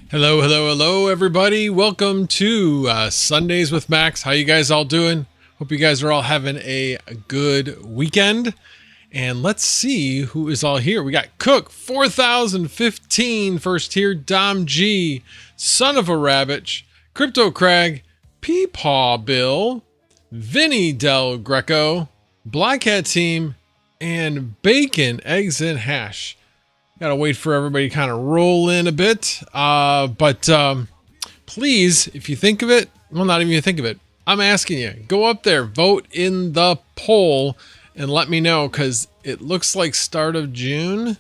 Hello, hello, hello, everybody. Welcome to Sundays with Max. How you guys all doing? Hope you guys are all having a good weekend. And let's see who is all here. We got Cook 4015 first tier, Dom G, Son of a Rabbit, Crypto Crag, Peepaw Bill, Vinny Del Greco, Black Hat Team, and Bacon Eggs and Hash. Gotta wait for everybody to kind of roll in a bit. But please, if you think of it, well, not even you think of it, I'm asking you, go up there, vote in the poll, and let me know, because it looks like start of June,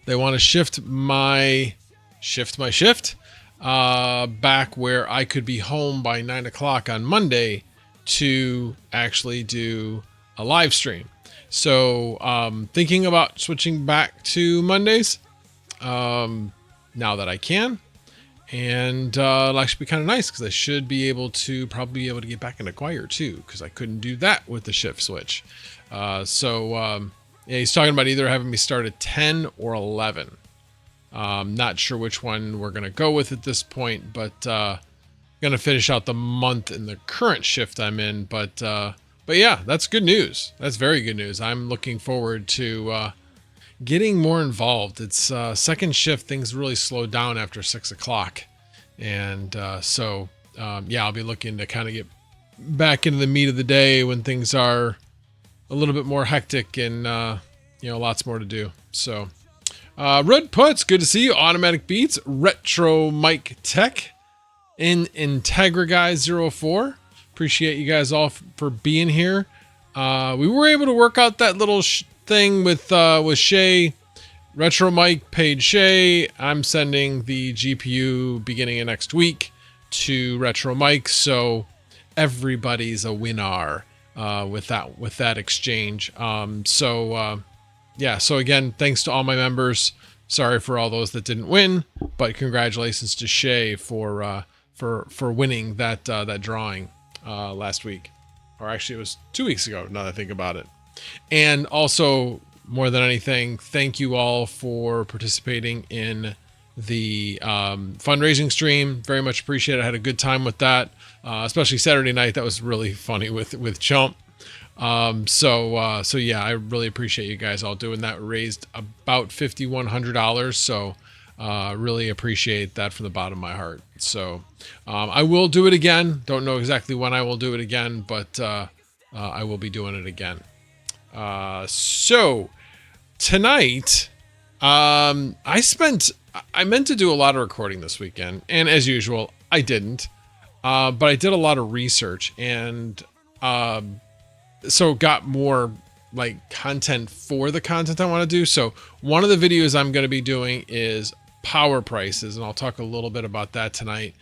they want to shift my shift back where I could be home by 9 o'clock on Monday to actually do a live stream. So thinking about switching back to Mondays now that I can, and it'll actually be kind of nice because I should be able to probably be able to get back into choir too, because I couldn't do that with the shift switch. Yeah, he's talking about either having me start at 10 or 11. Not sure which one we're gonna go with at this point, but gonna finish out the month in the current shift I'm in. But yeah, that's good news. That's very good news. I'm looking forward to getting more involved. It's second shift, things really slow down after 6 o'clock. And yeah, I'll be looking to kind of get back into the meat of the day when things are a little bit more hectic and, lots more to do. So Red Puts, good to see you. Automatic Beats, Retro Mike Tech, Integra Guy 04. Appreciate you guys all for being here. We were able to work out that little thing with Shay. Retro Mike paid Shay. I'm sending the GPU beginning of next week to Retro Mike, so everybody's a winner with that exchange. Yeah. So again, thanks to all my members. Sorry for all those that didn't win, but congratulations to Shay for winning that drawing last week, or actually it was 2 weeks ago now that I think about it. And also, more than anything, thank you all for participating in the fundraising stream. Very much appreciate it. I had a good time with that, especially Saturday night. That was really funny with Chump. So yeah, I really appreciate you guys all doing that. We raised about $5,100, so really appreciate that from the bottom of my heart. So I will do it again. Don't know exactly when I will do it again, but I will be doing it again. So tonight, I meant to do a lot of recording this weekend, and as usual, I didn't. But I did a lot of research, and so got more like content for the content I want to do. So one of the videos I'm going to be doing is power prices, and I'll talk a little bit about that tonight.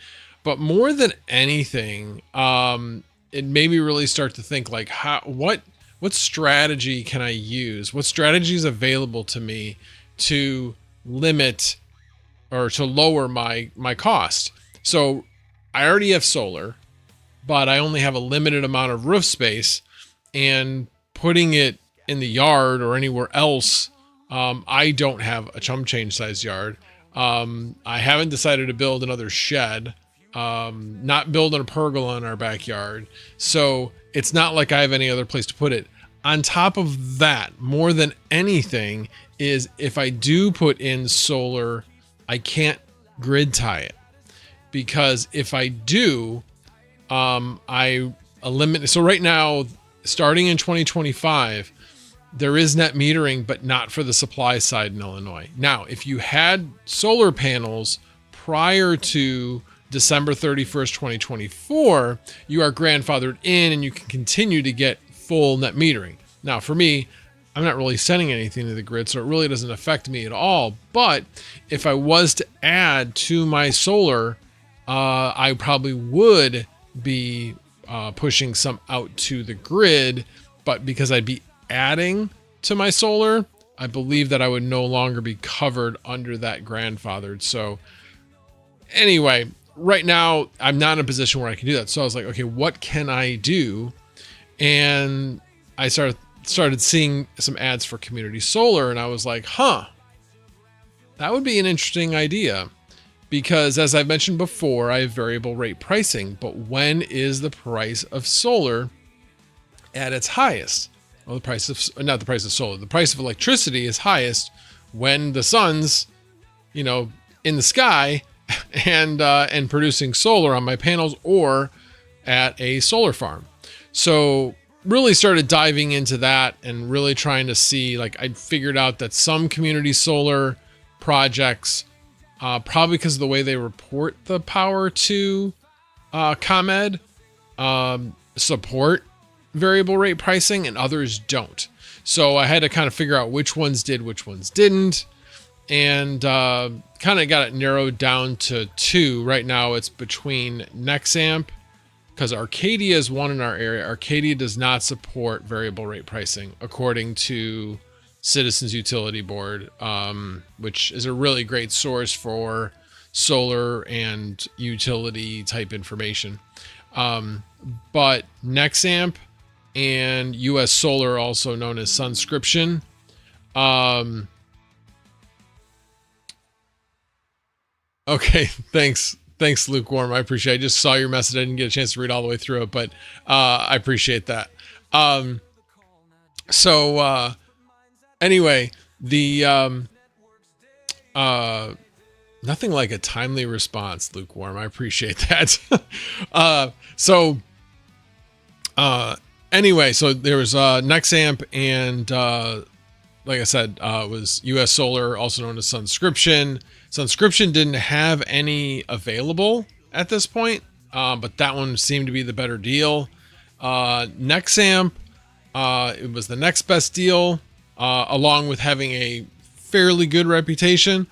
But more than anything, it made me really start to think like, what strategy can I use? What strategy is available to me to limit or to lower my cost? So I already have solar, but I only have a limited amount of roof space, and putting it in the yard or anywhere else, I don't have a chum change size yard. I haven't decided to build another shed, not building a pergola in our backyard. So it's not like I have any other place to put it. On top of that, more than anything, is if I do put in solar, I can't grid tie it, because if I do, I eliminate. So right now, starting in 2025, there is net metering, but not for the supply side in Illinois. Now, if you had solar panels prior to December 31st, 2024, you are grandfathered in and you can continue to get full net metering. Now, for me, I'm not really sending anything to the grid, so it really doesn't affect me at all. But if I was to add to my solar, I probably would be pushing some out to the grid. But because I'd be adding to my solar, I believe that I would no longer be covered under that grandfathered. So anyway, right now I'm not in a position where I can do that. So I was like, okay, what can I do? And I started seeing some ads for community solar, and I was like, that would be an interesting idea, because as I've mentioned before, I have variable rate pricing, but when is the price of solar at its highest? Well, the price of electricity is highest when the sun's, in the sky and producing solar on my panels or at a solar farm. So really started diving into that and really trying to see, like, I figured out that some community solar projects, probably because of the way they report the power to ComEd, support variable rate pricing, and others don't. So I had to kind of figure out which ones did, which ones didn't, and kind of got it narrowed down to two. Right now it's between Nexamp, because Arcadia is one in our area. Arcadia does not support variable rate pricing, according to Citizens Utility Board, which is a really great source for solar and utility type information. But Nexamp and US Solar, also known as Sunscription, okay, thanks, Lukewarm. I appreciate it. I just saw your message. I didn't get a chance to read all the way through it, but I appreciate that. Anyway, the nothing like a timely response, Lukewarm. I appreciate that. Anyway, so there was Nexamp and like I said, it was US Solar, also known as Sunscription. Sunscription didn't have any available at this point, but that one seemed to be the better deal. Nexamp, it was the next best deal, along with having a fairly good reputation.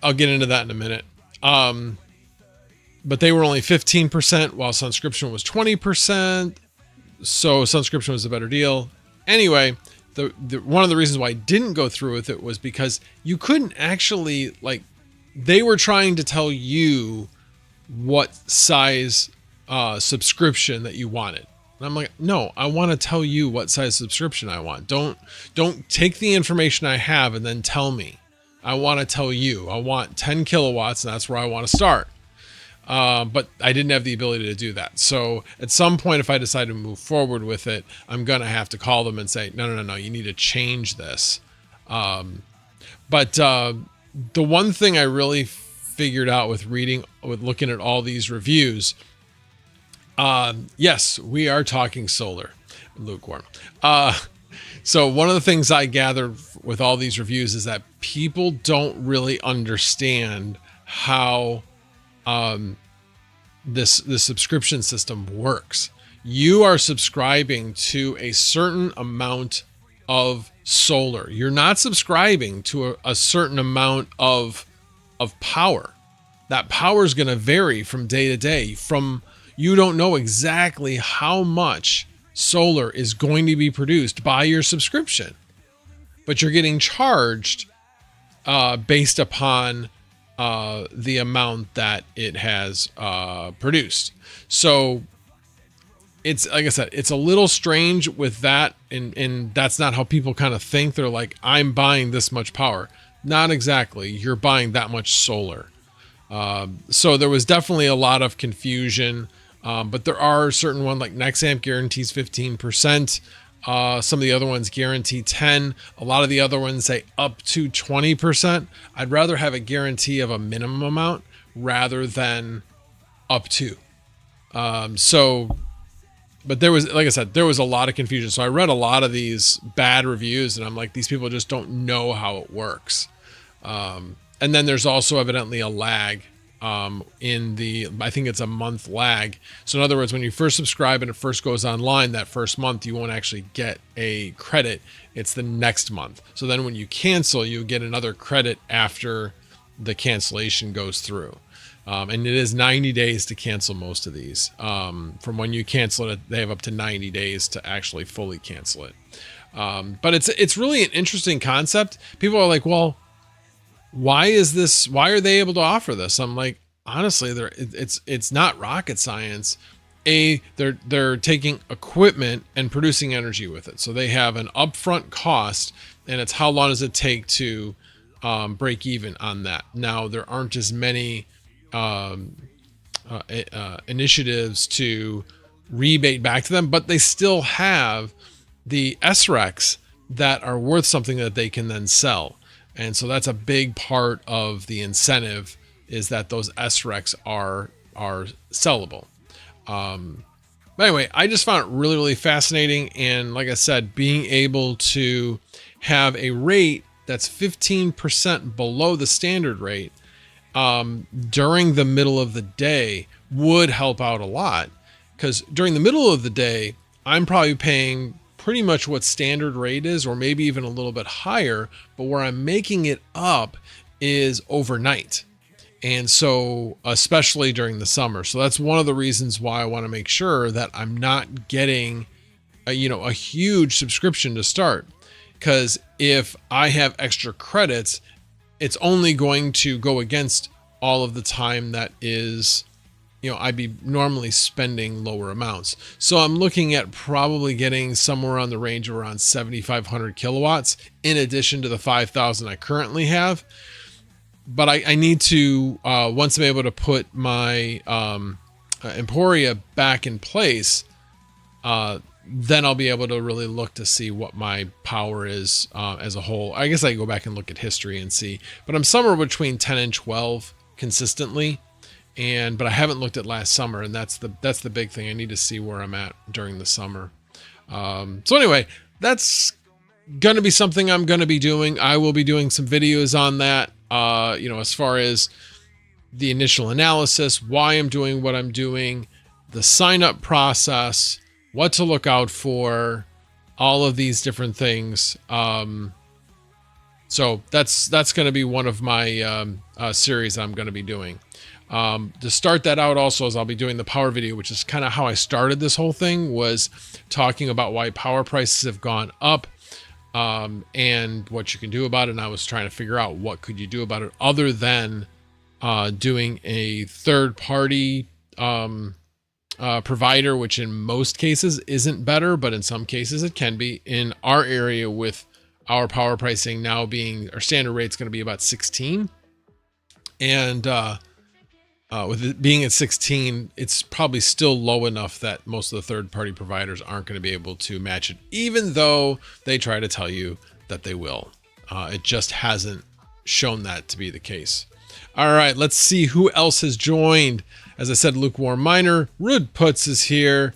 I'll get into that in a minute. But they were only 15%, while Sunscription was 20%. So Sunscription was a better deal. Anyway, the one of the reasons why I didn't go through with it was because you couldn't actually, like, they were trying to tell you what size subscription that you wanted. And I'm like, no, I want to tell you what size subscription I want. Don't take the information I have and then tell me. I want to tell you. I want 10 kilowatts, and that's where I want to start. But I didn't have the ability to do that. So at some point, if I decide to move forward with it, I'm going to have to call them and say, no, you need to change this. But the one thing I really figured out with looking at all these reviews, yes, we are talking solar, Lukewarm. So one of the things I gathered with all these reviews is that people don't really understand how this subscription system works. You are subscribing to a certain amount of solar. You're not subscribing to a certain amount of power. that power is going to vary from day to day. You don't know exactly how much solar is going to be produced by your subscription, but you're getting charged based upon the amount that it has produced. So it's, like I said, it's a little strange with that, and that's not how people kind of think. They're like, I'm buying this much power. Not exactly. You're buying that much solar. So there was definitely a lot of confusion, but there are certain ones like Nexamp guarantees 15%. Some of the other ones guarantee 10. A lot of the other ones say up to 20%. I'd rather have a guarantee of a minimum amount rather than up to. But there was, like I said, there was a lot of confusion. So I read a lot of these bad reviews and I'm like, these people just don't know how it works. And then there's also evidently a lag I think it's a month lag. So in other words, when you first subscribe and it first goes online, that first month, you won't actually get a credit. It's the next month. So then when you cancel, you get another credit after the cancellation goes through. And it is 90 days to cancel most of these. From when you cancel it, they have up to 90 days to actually fully cancel it. But it's really an interesting concept. People are like, well, why are they able to offer this? I'm like, honestly, it's not rocket science. They're taking equipment and producing energy with it. So they have an upfront cost, and it's how long does it take to break even on that. Now, there aren't as many initiatives to rebate back to them, but they still have the SRECs that are worth something that they can then sell. And so that's a big part of the incentive, is that those SRECs are sellable. But anyway, I just found it really, really fascinating. And like I said, being able to have a rate that's 15% below the standard rate during the middle of the day would help out a lot. Because during the middle of the day, I'm probably paying pretty much what standard rate is, or maybe even a little bit higher, but where I'm making it up is overnight. And so, especially during the summer. So that's one of the reasons why I want to make sure that I'm not getting a huge subscription to start. Because if I have extra credits, it's only going to go against all of the time that is, I'd be normally spending lower amounts. So I'm looking at probably getting somewhere on the range of around 7,500 kilowatts in addition to the 5,000 I currently have. But I need to, once I'm able to put my Emporia back in place, then I'll be able to really look to see what my power is as a whole. I guess I can go back and look at history and see, but I'm somewhere between 10 and 12 consistently. But I haven't looked at last summer, and that's the big thing. I need to see where I'm at during the summer. So anyway, that's going to be something I'm going to be doing. I will be doing some videos on that, as far as the initial analysis, why I'm doing what I'm doing, the sign up process, what to look out for, all of these different things. So that's going to be one of my series I'm going to be doing. To start that out also, is I'll be doing the power video, which is kind of how I started this whole thing, was talking about why power prices have gone up, and what you can do about it. And I was trying to figure out what could you do about it other than doing a third party provider, which in most cases isn't better, but in some cases it can be. In our area, with our power pricing now being, our standard rate's going to be about 16, and with it being at 16, it's probably still low enough that most of the third-party providers aren't going to be able to match it, even though they try to tell you that they will. It just hasn't shown that to be the case. All right, let's see who else has joined. As I said, Lukewarm Miner, Rude Puts is here.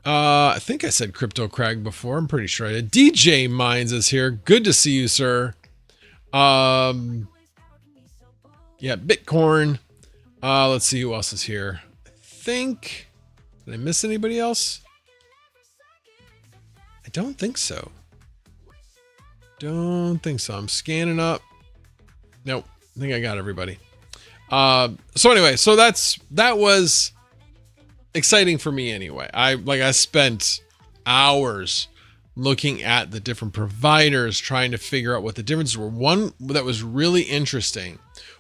I think I said Crypto Crag before. I'm pretty sure I did. DJ Mines is here. Good to see you, sir. Yeah, Bitcoin. Let's see who else is here. I think, did I miss anybody else? I don't think so. Don't think so. I'm scanning up. Nope. I think I got everybody. So anyway, so that was exciting for me anyway. I spent hours looking at the different providers, trying to figure out what the differences were. One that was really interesting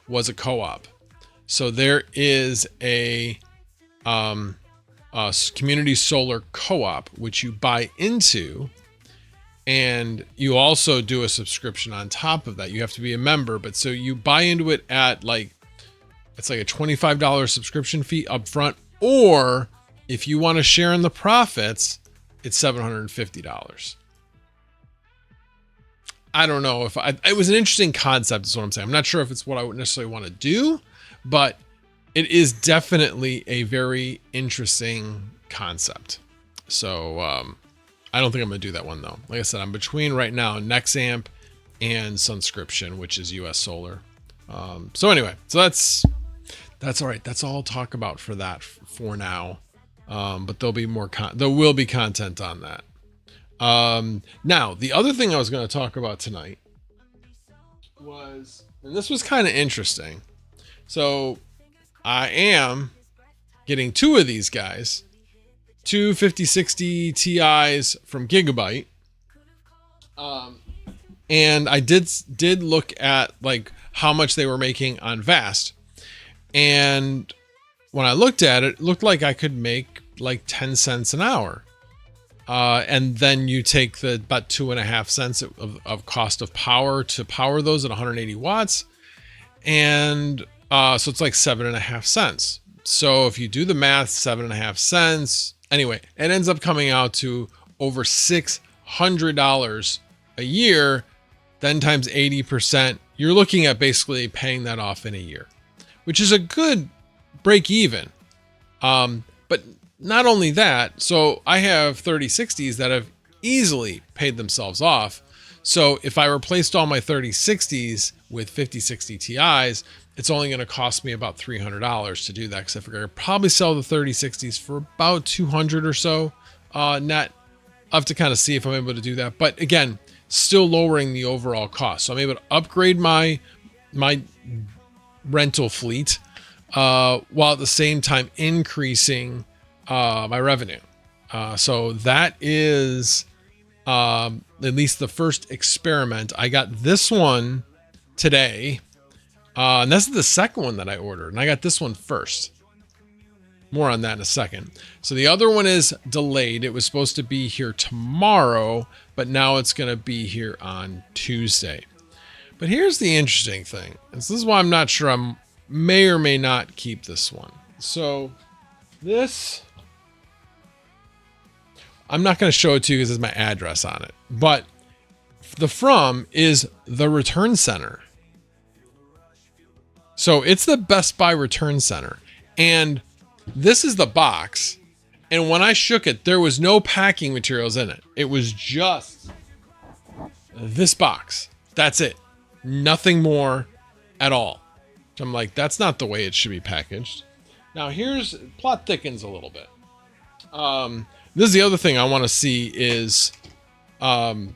was a co-op. So there is a community solar co-op, which you buy into, and you also do a subscription on top of that. You have to be a member, but so you buy into it at it's like a $25 subscription fee up front, or if you want to share in the profits, it's $750. I don't know if it was an interesting concept is what I'm saying. I'm not sure if it's what I would necessarily want to do, but it is definitely a very interesting concept. So I don't think I'm going to do that one though. Like I said, I'm between right now Nexamp and Sunscription, which is US Solar. So anyway, so that's all right. That's all I'll talk about for that for now. But there'll be more there will be content on that. Now the other thing I was going to talk about tonight was, and this was kind of interesting. So I am getting two of these guys, two 5060 Ti's from Gigabyte. And I did look at like how much they were making on Vast. And when I looked at it, it looked like I could make like 10 cents an hour. And then you take the about 2.5 cents of cost of power to power those at 180 watts. And so it's like 7.5 cents. So if you do the math, 7.5 cents, anyway, it ends up coming out to over $600 a year. Then times 80%, you're looking at basically paying that off in a year, which is a good break even. But not only that, so I have 3060s that have easily paid themselves off. So if I replaced all my 3060s with 5060 Ti's, it's only going to cost me about $300 to do that, because I figure I'd probably sell the 3060s for about $200 or so net. I'll have to kind of see if I'm able to do that. But again, still lowering the overall cost. So I'm able to upgrade my rental fleet while at the same time increasing my revenue. So that is at least the first experiment. I got this one today. And this is the second one that I ordered, and I got this one first. More on that in a second. So the other one is delayed. It was supposed to be here tomorrow, but now it's going to be here on Tuesday. But here's the interesting thing. And this is why I'm not sure I may or may not keep this one. So this, I'm not going to show it to you because there's my address on it, but the from is the return center. So it's the Best Buy return center, and this is the box. And when I shook it, there was no packing materials in it. It was just this box. That's it. Nothing more at all. So I'm like, that's not the way it should be packaged. Now here's, plot thickens a little bit. This is the other thing I want to see is, so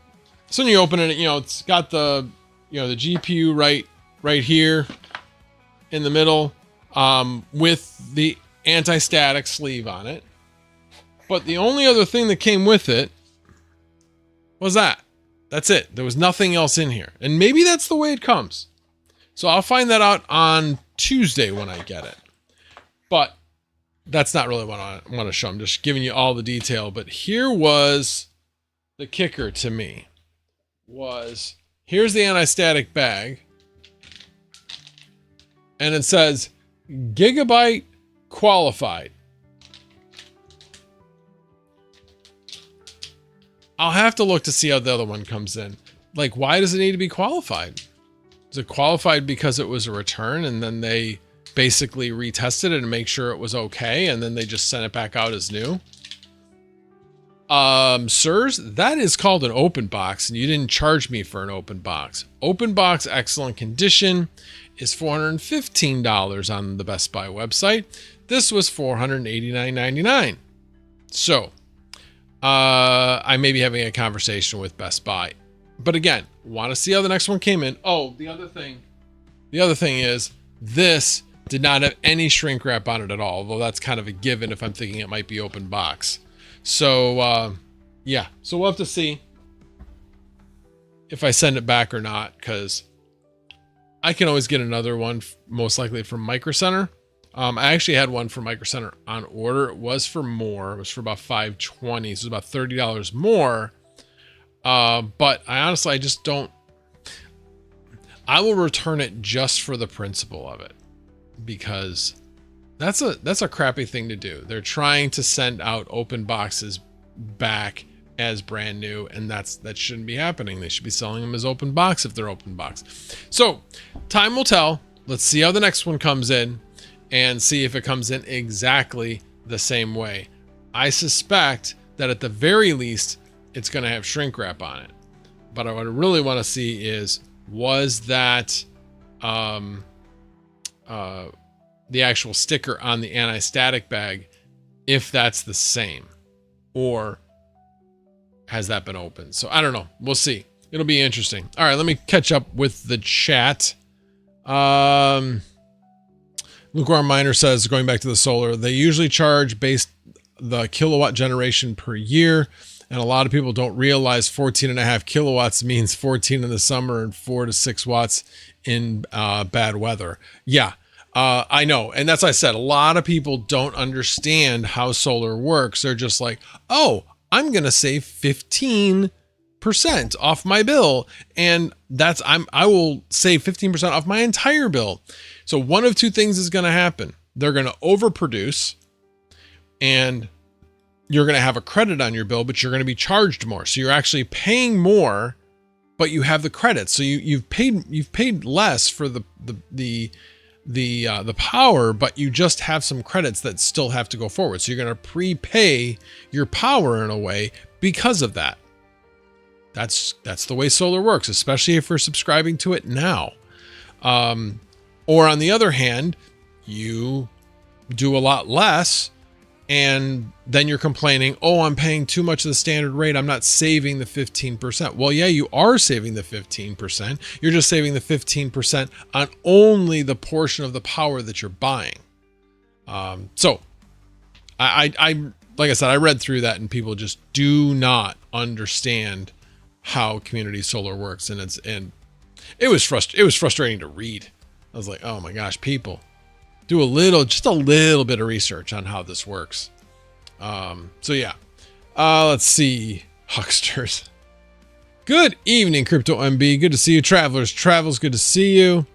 when you open it, it's got the, the GPU right here in the middle, with the anti-static sleeve on it. But the only other thing that came with it was that. That's it. There was nothing else in here. And maybe that's the way it comes. So I'll find that out on Tuesday when I get it. But that's not really what I want to show. I'm just giving you all the detail. But here was the kicker to me. Here's the anti-static bag. And it says Gigabyte qualified. I'll have to look to see how the other one comes in. Like, why does it need to be qualified? Is it qualified because it was a return and then they basically retested it and make sure it was okay and then they just sent it back out as new? Sirs, that is called an open box, and you didn't charge me for an open box. Open box, excellent condition, is $415 on the Best Buy website. This was $489.99. So, I may be having a conversation with Best Buy. But again, want to see how the next one came in. Oh, the other thing is this Did not have any shrink wrap on it at all, although that's kind of a given if I'm thinking it might be open box. So, yeah. So we'll have to see if I send it back or not, because I can always get another one, most likely from Micro Center. I actually had one from Micro Center on order. It was for more. It was for about $520, so it was about $30 more. But I just don't. I will return it just for the principle of it, because that's a crappy thing to do. They're trying to send out open boxes back as brand new, and that shouldn't be happening. They should be selling them as open box if they're open box. So time will tell. Let's see how the next one comes in and see if it comes in exactly the same way. I suspect that at the very least it's going to have shrink wrap on it, but what I really want to see is, was that the actual sticker on the anti-static bag, if that's the same, or has that been opened? So I don't know. We'll see. It'll be interesting. All right, let me catch up with the chat. Lukewarm Miner says, going back to the solar, they usually charge based the kilowatt generation per year. And a lot of people don't realize 14.5 kilowatts means 14 in the summer and 4 to 6 watts in bad weather. Yeah, I know. And that's what I said. A lot of people don't understand how solar works. They're just like, oh, I'm going to save 15% off my bill. And I will save 15% off my entire bill. So one of two things is going to happen. They're going to overproduce, and you're going to have a credit on your bill, but you're going to be charged more. So you're actually paying more, but you have the credit. So you've paid less for the power, but you just have some credits that still have to go forward. So you're going to prepay your power in a way because of that. That's the way solar works, especially if we're subscribing to it now. Or on the other hand, you do a lot less, and then you're complaining, oh, I'm paying too much of the standard rate. I'm not saving the 15%. Well, yeah, you are saving the 15%. You're just saving the 15% on only the portion of the power that you're buying. So I like I said, I read through that, and people just do not understand how community solar works. And it was frustrating to read. I was like, oh my gosh, people, do just a little bit of research on how this works. So yeah, let's see. Hucksters. Good evening, Crypto MB. Good to see you. Travelers Travels. Good to see you.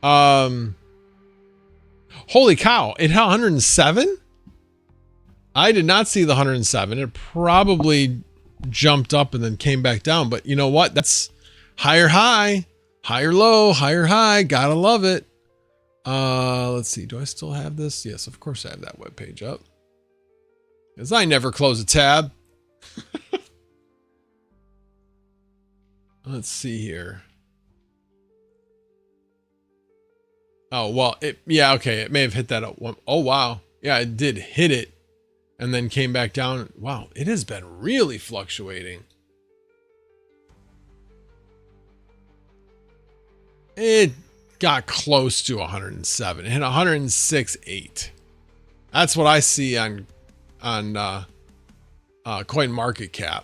Holy cow. It had 107. I did not see the 107. It probably jumped up and then came back down, but you know what? That's higher high, higher low, higher high. Gotta love it. Let's see. Do I still have this? Yes, of course I have that web page up, because I never close a tab. Let's see here. Oh, well, yeah, okay. It may have hit that at one. Oh, wow. Yeah, it did hit it and then came back down. Wow, it has been really fluctuating. It got close to 107. It hit 106.8. That's what I see on CoinMarketCap.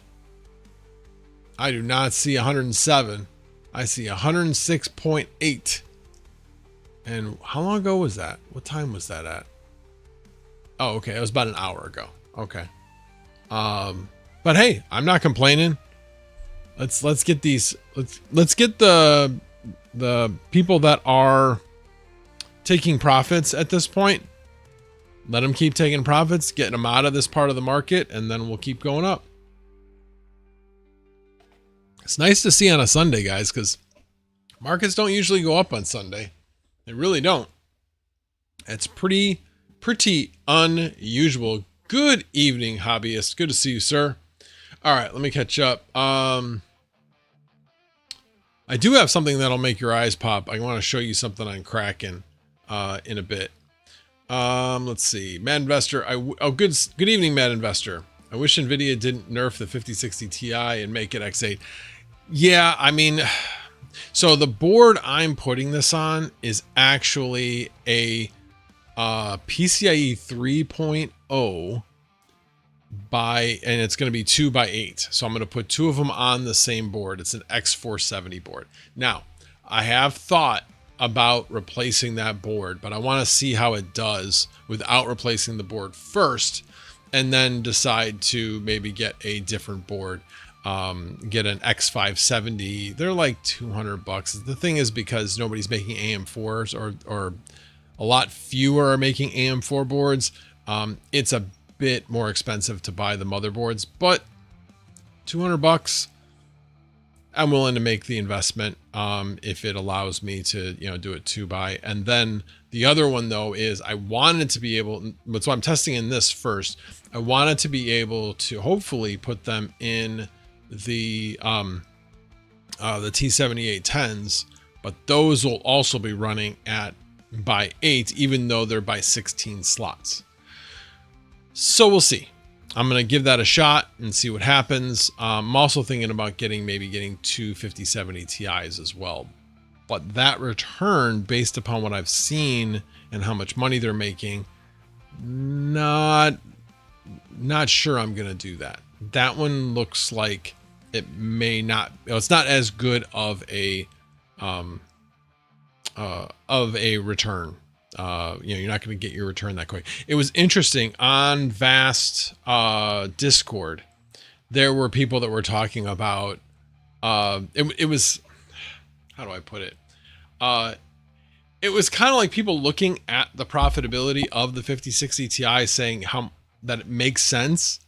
I do not see 107. I see 106.8. And how long ago was that? What time was that at? Oh, okay. It was about an hour ago. Okay. But hey, I'm not complaining. Let's get these. Let's get the people that are taking profits at this point. Let them keep taking profits, getting them out of this part of the market, and then we'll keep going up. It's nice to see on a Sunday, guys, because markets don't usually go up on Sunday. They really don't. It's pretty unusual. Good evening, hobbyist. Good to see you, sir. All right, let me catch up. I do have something that'll make your eyes pop. I want to show you something on Kraken in a bit. Let's see. Mad Investor. Good evening, Mad Investor. I wish NVIDIA didn't nerf the 5060 Ti and make it X8. Yeah, I mean, So the board I'm putting this on is actually a PCIe 3.0 and it's going to be 2x8. So I'm going to put two of them on the same board. It's an X470 board. Now, I have thought about replacing that board, but I want to see how it does without replacing the board first, and then decide to maybe get a different board. Get an X570. They're like $200. The thing is, because nobody's making AM4s, or a lot fewer are making AM4 boards, it's a bit more expensive to buy the motherboards, but $200, I'm willing to make the investment if it allows me to, do it 2x. And then the other one though is I wanted to be able, so I'm testing in this first. I wanted to be able to hopefully put them in the T7810s, but those will also be running at by 8, even though they're by 16 slots. So we'll see. I'm going to give that a shot and see what happens. I'm also thinking about maybe getting two 5070 Ti's as well. But that return, based upon what I've seen and how much money they're making, not sure I'm going to do that. That one looks like it may not, it's not as good of a return. You're not going to get your return that quick. It was interesting on Vast Discord. There were people that were talking about it was, how do I put it? It was kind of like people looking at the profitability of the 5060 Ti, saying that it makes sense.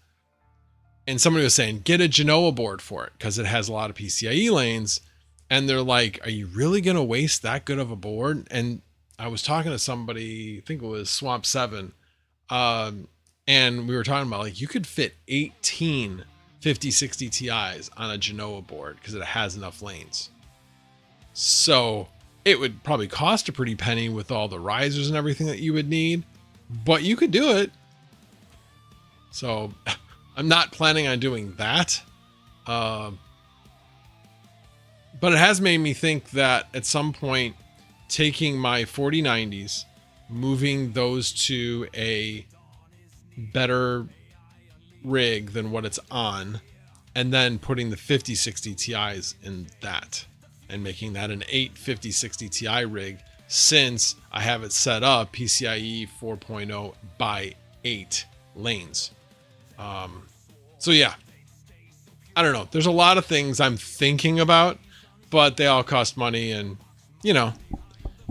And somebody was saying, get a Genoa board for it because it has a lot of PCIe lanes. And they're like, are you really going to waste that good of a board? And I was talking to somebody, I think it was Swamp 7, and we were talking about, like, you could fit 18 5060 Ti's on a Genoa board because it has enough lanes. So it would probably cost a pretty penny with all the risers and everything that you would need, but you could do it. So I'm not planning on doing that. But it has made me think that at some point, taking my 4090s, moving those to a better rig than what it's on, and then putting the 5060 Ti's in that and making that an 8 5060 Ti rig, since I have it set up PCIe 4.0 by 8 lanes. So yeah, I don't know. There's a lot of things I'm thinking about, but they all cost money, and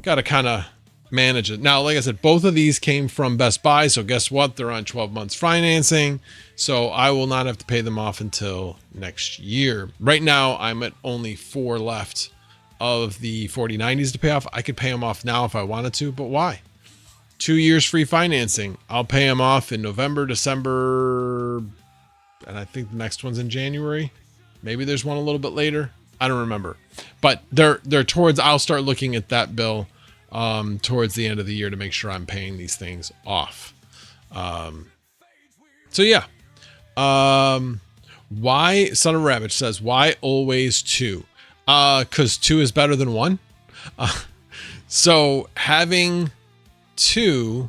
got to kind of manage it. Now, like I said, both of these came from Best Buy. So guess what? They're on 12 months financing. So I will not have to pay them off until next year. Right now, I'm at only 4 left of the 4090s to pay off. I could pay them off now if I wanted to, but why? 2 years free financing. I'll pay them off in November, December, and I think the next one's in January. Maybe there's one a little bit later. I don't remember, but they're towards, I'll start looking at that bill towards the end of the year to make sure I'm paying these things off. So yeah. Why, Son of Rabbit says, why always 2? 'Cause 2 is better than 1. So having 2,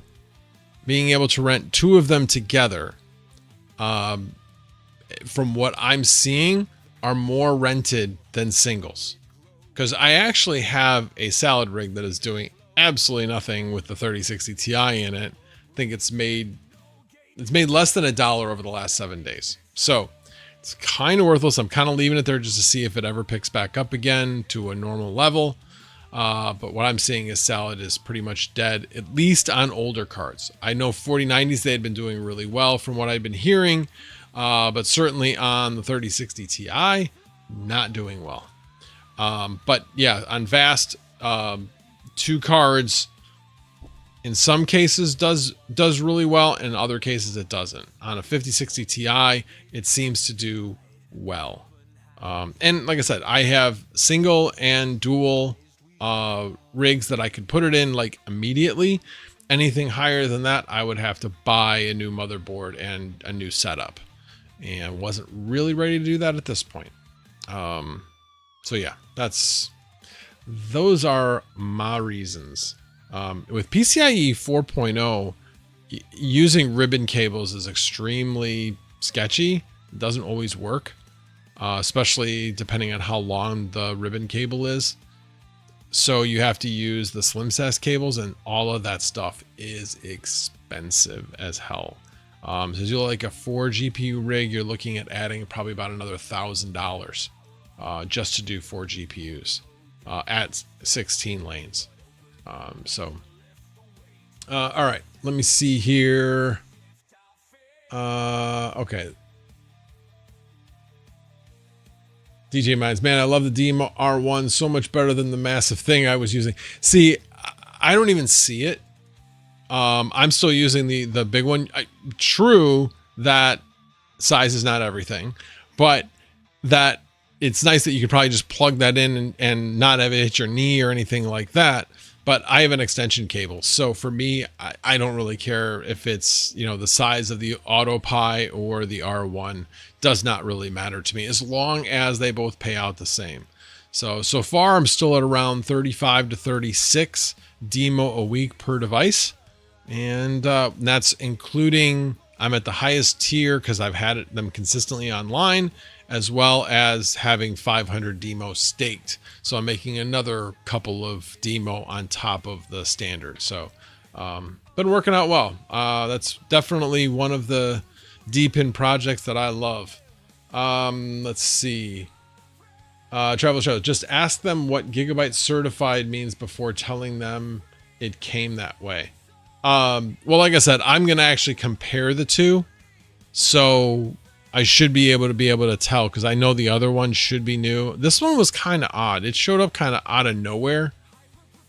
being able to rent 2 of them together, from what I'm seeing, are more rented than singles. Because I actually have a salad rig that is doing absolutely nothing with the 3060 Ti in it. I think it's made less than $1 over the last 7 days. So it's kind of worthless. I'm kind of leaving it there just to see if it ever picks back up again to a normal level. But what I'm seeing is salad is pretty much dead, at least on older cards. I know 4090s, they had been doing really well from what I've been hearing. But certainly on the 3060 Ti, not doing well. But yeah, on Vast, 2 cards in some cases does really well, in other cases it doesn't. On a 5060 Ti, it seems to do well. And like I said, I have single and dual rigs that I could put it in like immediately. Anything higher than that, I would have to buy a new motherboard and a new setup. And wasn't really ready to do that at this point. So yeah, that's those are my reasons. With PCIe 4.0, using ribbon cables is extremely sketchy. It doesn't always work, especially depending on how long the ribbon cable is. So you have to use the SlimSAS cables, and all of that stuff is expensive as hell. So if you like a 4 GPU rig, you're looking at adding probably about another $1,000 just to do 4 GPUs at 16 lanes. All right, let me see here. Okay. DJ Minds, man, I love the DR1 so much better than the massive thing I was using. See, I don't even see it. I'm still using the big one. True that size is not everything, but that it's nice that you could probably just plug that in and not have it hit your knee or anything like that. But I have an extension cable. So for me, I don't really care if it's, you know, the size of the AutoPi or the R1. Does not really matter to me as long as they both pay out the same. So far I'm still at around 35 to 36 demo a week per device. And that's including, I'm at the highest tier because I've had them consistently online, as well as having 500 demo staked. So I'm making another couple of demo on top of the standard. So been working out well. That's definitely one of the deep in projects that I love. Let's see. Travel Show, just ask them what Gigabyte certified means before telling them it came that way. Well, like I said, I'm going to actually compare the two. So I should be able to tell, because I know the other one should be new. This one was kind of odd. It showed up kind of out of nowhere.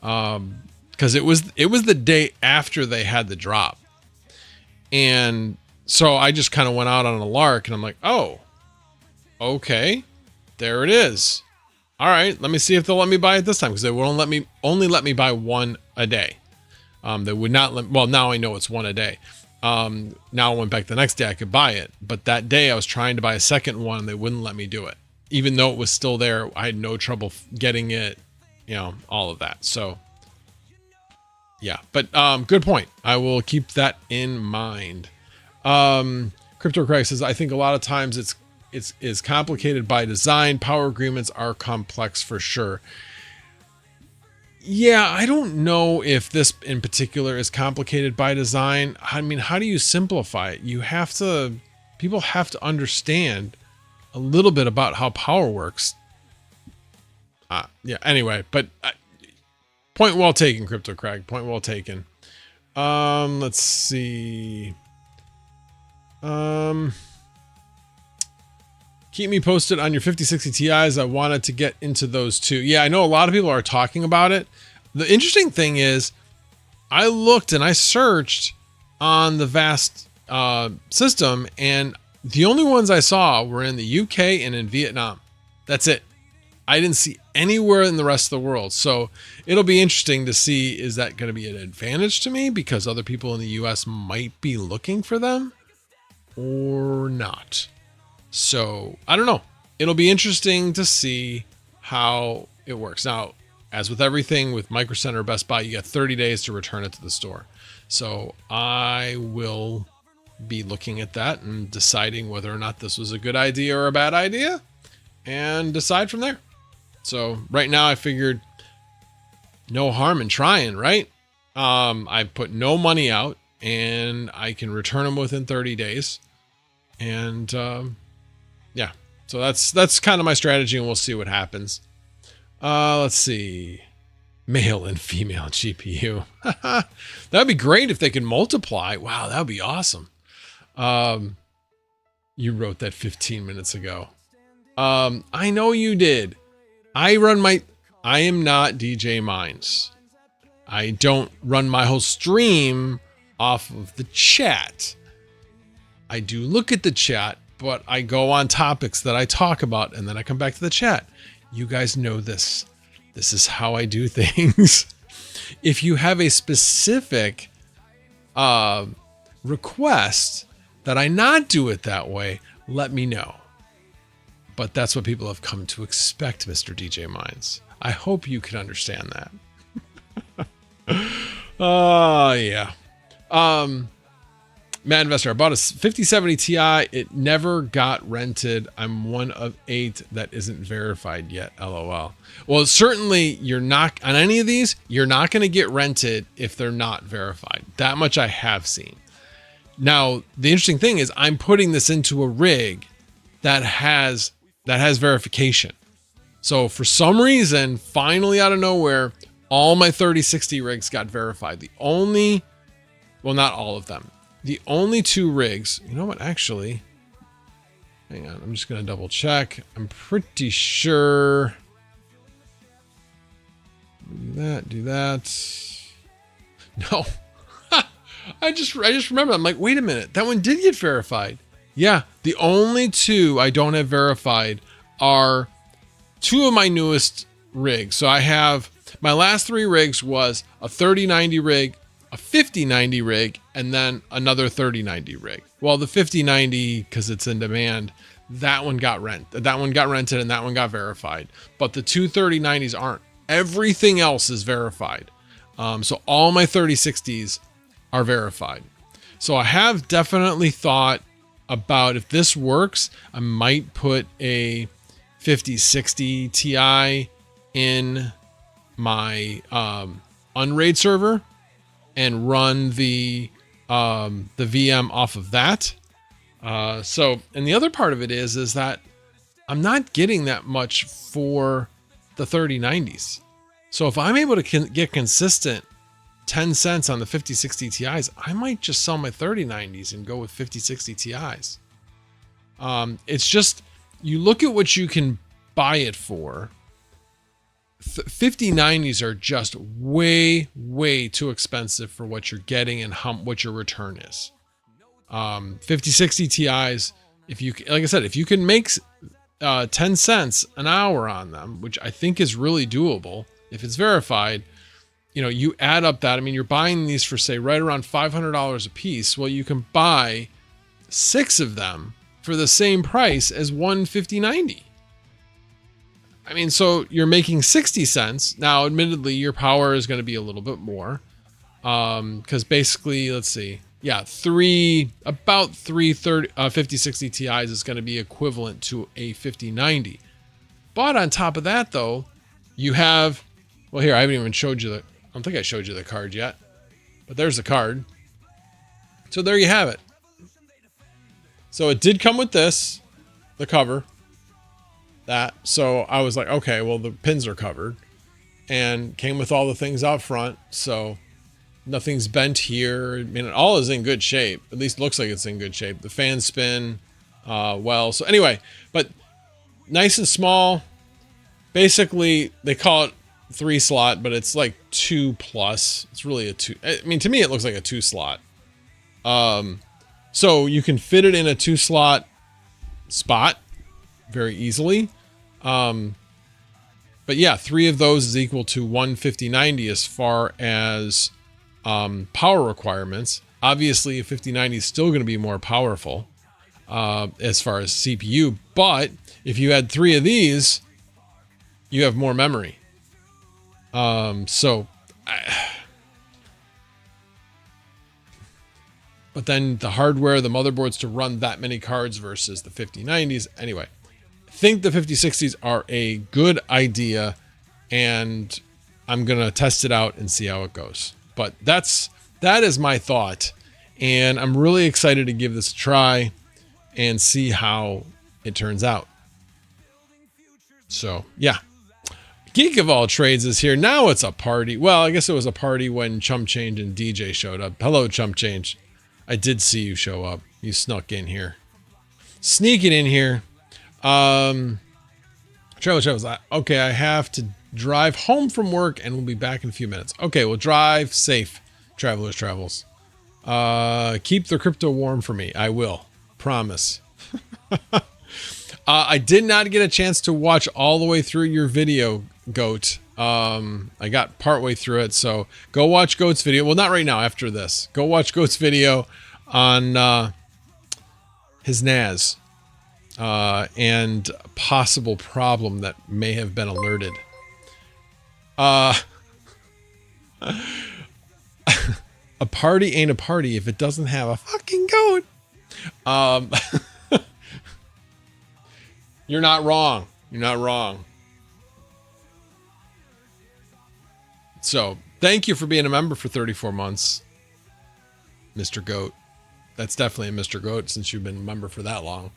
Because it was the day after they had the drop. And so I just kind of went out on a lark and I'm like, oh, okay, there it is. All right, let me see if they'll let me buy it this time, because they won't only let me buy one a day. They would not let, well, now I know it's one a day. Now I went back the next day, I could buy it. But that day I was trying to buy a second one and they wouldn't let me do it. Even though it was still there, I had no trouble getting it, you know, all of that. So yeah, but good point. I will keep that in mind. Crypto Craig says, I think a lot of times it's complicated by design. Power agreements are complex for sure. Yeah, I don't know if this in particular is complicated by design. I mean, how do you simplify it? People have to understand a little bit about how power works. Yeah, anyway, but point well taken, Crypto Craig. Point well taken. Let's see. Keep me posted on your 5060 Ti's. I wanted to get into those too. Yeah, I know a lot of people are talking about it. The interesting thing is, I looked and I searched on the VAST system, and the only ones I saw were in the UK and in Vietnam. That's it. I didn't see anywhere in the rest of the world. So it'll be interesting to see, is that going to be an advantage to me because other people in the US might be looking for them or not? So I don't know. It'll be interesting to see how it works. Now, as with everything with Micro Center or Best Buy, you get 30 days to return it to the store. So I will be looking at that and deciding whether or not this was a good idea or a bad idea, and decide from there. So right now I figured no harm in trying, right? I put no money out and I can return them within 30 days. And yeah, so that's kind of my strategy, and we'll see what happens. Let's see. Male and female GPU. That'd be great if they could multiply. Wow, that'd be awesome. You wrote that 15 minutes ago. I know you did. I am not DJ Minds. I don't run my whole stream off of the chat. I do look at the chat, but I go on topics that I talk about and then I come back to the chat. You guys know this. This is how I do things. If you have a specific request that I not do it that way, let me know. But that's what people have come to expect, Mr. DJ Minds. I hope you can understand that. Yeah. Mad Investor, I bought a 5070 Ti. It never got rented. I'm one of 8 that isn't verified yet. LOL. Well, certainly you're not on any of these. You're not going to get rented if they're not verified. That much I have seen. Now, the interesting thing is I'm putting this into a rig that has verification. So for some reason, finally out of nowhere, all my 3060 rigs got verified. Well, not all of them. The only 2 rigs, you know what, actually, hang on, I'm just going to double check. I'm pretty sure. Do that. No. I just remember, I'm like, wait a minute, that one did get verified. Yeah, the only 2 I don't have verified are 2 of my newest rigs. So I have, my last 3 rigs was a 3090 rig, a 5090 rig, and then another 3090 rig. Well, the 5090, because it's in demand, that one got rented and that one got verified. But the 2 3090s aren't. Everything else is verified. So all my 3060s are verified. So I have definitely thought about, if this works, I might put a 5060 Ti in my Unraid server and run the VM off of that. So, and the other part of it is that I'm not getting that much for the 3090s. So if I'm able to get consistent 10 cents on the 5060 Ti's, I might just sell my 3090s and go with 5060 Ti's. It's just, you look at what you can buy it for. 5090s are just way too expensive for what you're getting and what your return is. 5060 Ti's, if you, like I said, if you can make 10 cents an hour on them, which I think is really doable if it's verified, you know, you add up that, I mean, you're buying these for, say, right around $500 a piece. Well, you can buy 6 of them for the same price as one 5090. I mean, so you're making 60 cents. Now, admittedly, your power is going to be a little bit more. Because basically, let's see. Yeah, about 5060 Ti's is going to be equivalent to a 5090. But on top of that, though, you have, well, here, I haven't even showed you I don't think I showed you the card yet. But there's the card. So there you have it. So it did come with this, the cover. So I was like, okay, well, the pins are covered and came with all the things out front. So nothing's bent here. I mean, it all is in good shape. At least looks like it's in good shape. The fans spin well. So anyway, but nice and small. Basically, they call it 3 slot, but it's like 2+. It's really a 2. I mean, to me, it looks like a 2 slot. So you can fit it in a 2 slot spot very easily. But yeah, 3 of those is equal to one 5090 as far as power requirements. Obviously, a 5090 is still going to be more powerful as far as CPU, but if you had 3 of these, you have more memory. But then the hardware, the motherboards to run that many cards versus the 5090s. Anyway, I think the 5060s are a good idea, and I'm going to test it out and see how it goes. But that is my thought, and I'm really excited to give this a try and see how it turns out. So, yeah. Geek of all trades is here. Now it's a party. Well, I guess it was a party when Chump Change and DJ showed up. Hello, Chump Change. I did see you show up. You snuck in here. Sneaking in here. Travels. Okay, I have to drive home from work and we'll be back in a few minutes. Okay, well, drive safe, Travelers Travels. Keep the crypto warm for me. I will. Promise. I did not get a chance to watch all the way through your video, Goat. I got partway through it, so go watch Goat's video. Well, not right now, after this. Go watch Goat's video on his NAS and possible problem that may have been alerted. Uh, a party ain't a party if it doesn't have a fucking goat. You're not wrong. You're not wrong. So thank you for being a member for 34 months, Mr. Goat. That's definitely a Mr. Goat since you've been a member for that long.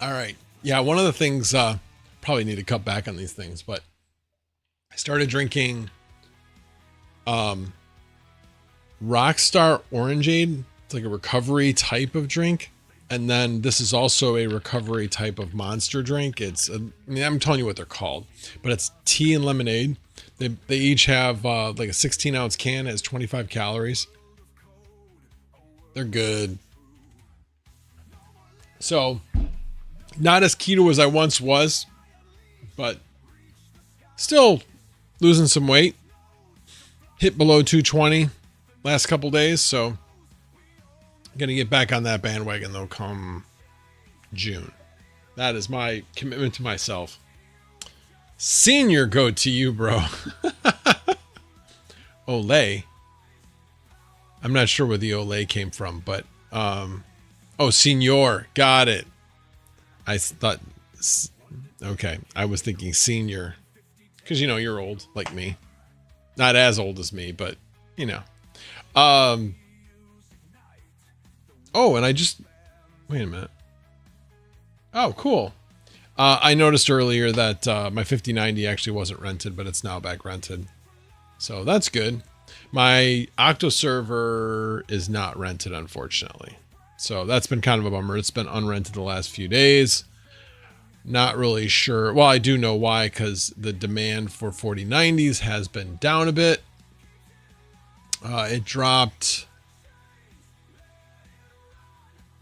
All right. Yeah, one of the things, probably need to cut back on these things, but I started drinking Rockstar Orangeade. It's like a recovery type of drink. And then this is also a recovery type of monster drink. I'm telling you what they're called, but it's tea and lemonade. They each have like a 16-ounce can. It has 25 calories. They're good. So not as keto as I once was, but still losing some weight. Hit below 220 last couple days. So going to get back on that bandwagon though come June. That is my commitment to myself. Senior, go to you, bro. Olay. I'm not sure where the Olay came from, but oh, senior, got it. I thought, okay, I was thinking senior because you know you're old like me, not as old as me, but you know. Oh, and wait a minute. Oh, cool. I noticed earlier that my 5090 actually wasn't rented, but it's now back rented. So that's good. My Octo server is not rented, unfortunately. So that's been kind of a bummer. It's been unrented the last few days. Not really sure. Well, I do know why, because the demand for 4090s has been down a bit. It dropped.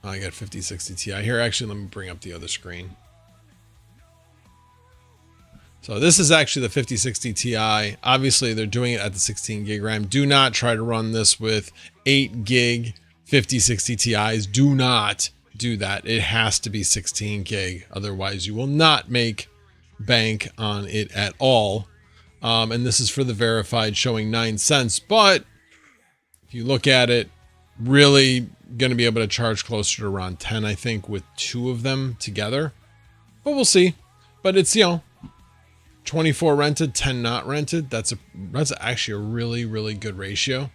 I got 5060 Ti here. Actually, let me bring up the other screen. So this is actually the 5060 Ti. Obviously, they're doing it at the 16 gig RAM. Do not try to run this with 8 gig 5060 Ti's. Do not do that. It has to be 16 gig. Otherwise, you will not make bank on it at all. And this is for the verified showing 9 cents. But if you look at it, really going to be able to charge closer to around 10, I think, with 2 of them together. But we'll see. But it's, 24 rented, 10 not rented. That's actually a really, really good ratio.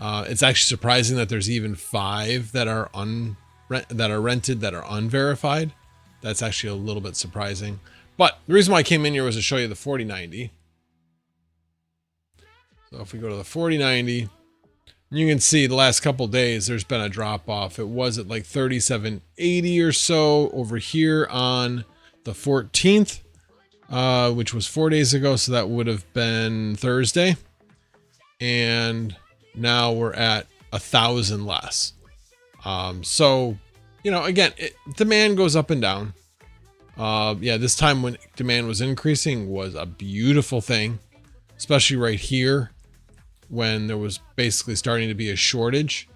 It's actually surprising that there's even 5 that are rented that are unverified. That's actually a little bit surprising. But the reason why I came in here was to show you the 4090. So if we go to the 4090, you can see the last couple days there's been a drop off. It was at like 3780 or so over here on the 14th, which was 4 days ago. So that would have been Thursday. And now we're at 1,000 less. So, again, demand goes up and down. Yeah, this time when demand was increasing was a beautiful thing, especially right here when there was basically starting to be a shortage.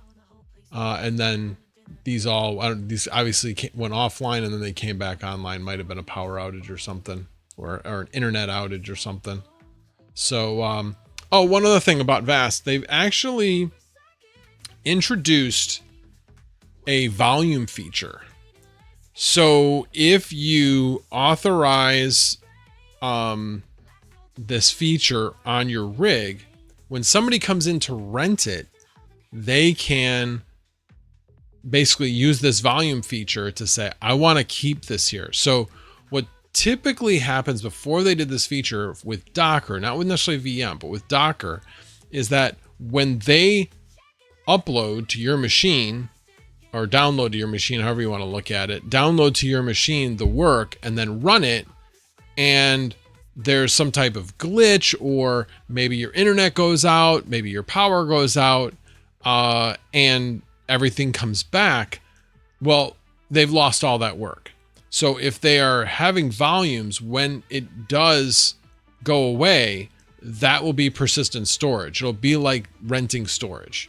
And then these obviously went offline and then they came back online. Might have been a power outage or something, or an internet outage or something. So, oh, one other thing about VAST, they've actually introduced a volume feature. So if you authorize this feature on your rig, when somebody comes in to rent it, they can basically use this volume feature to say, I want to keep this here. So what typically happens before they did this feature with Docker, not with necessarily VM, but with Docker, is that when they upload to your machine or download to your machine, however you want to look at it, download to your machine the work and then run it, and there's some type of glitch, or maybe your internet goes out, maybe your power goes out, and everything comes back. Well, they've lost all that work. So if they are having volumes, when it does go away, that will be persistent storage. It'll be like renting storage.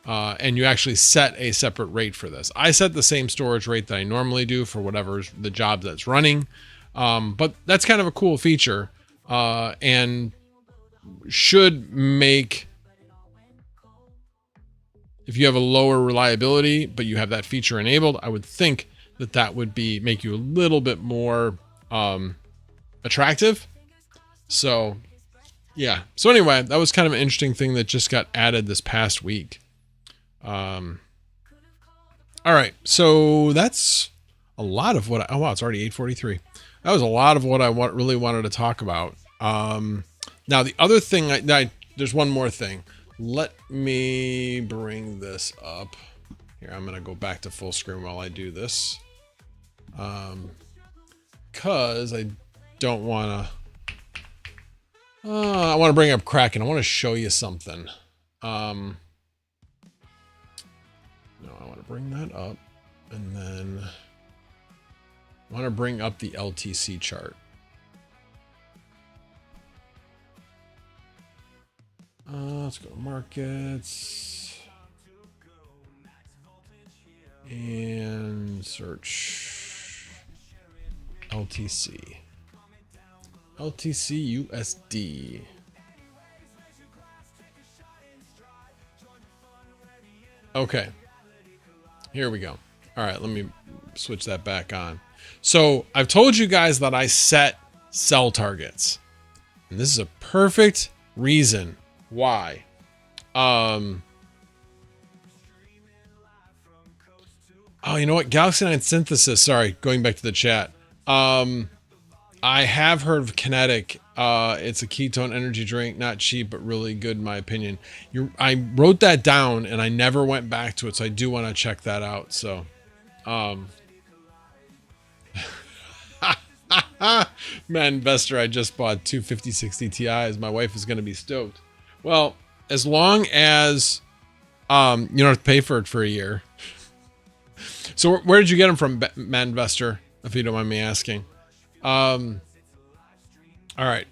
and you actually set a separate rate for this. I set the same storage rate that I normally do for whatever's the job that's running. But that's kind of a cool feature, and should make, if you have a lower reliability, but you have that feature enabled, I would think that that would make you a little bit more attractive. So yeah. So anyway, that was kind of an interesting thing that just got added this past week. All right. So that's a lot of what oh wow, it's already 8:43. That was a lot of what I really wanted to talk about. Now the other thing, there's one more thing. Let me bring this up here. I'm going to go back to full screen while I do this. Cause I don't want to, I want to bring up Kraken. I want to show you something. No, I want to bring that up, and then I want to bring up the LTC chart. Let's go to markets and search LTC. LTC USD. Okay. Here we go. All right, let me switch that back on. So I've told you guys that I set sell targets, and this is a perfect reason why. Oh, you know what? Galaxy 9 Synthesis. Sorry, going back to the chat. I have heard of Kinetic. It's a ketone energy drink, not cheap, but really good in my opinion. I wrote that down and I never went back to it, so I do want to check that out. So, man, investor, I just bought two 5060 Ti's. My wife is going to be stoked. Well, as long as you don't have to pay for it for a year. So where did you get them from, man investor, if you don't mind me asking? All right.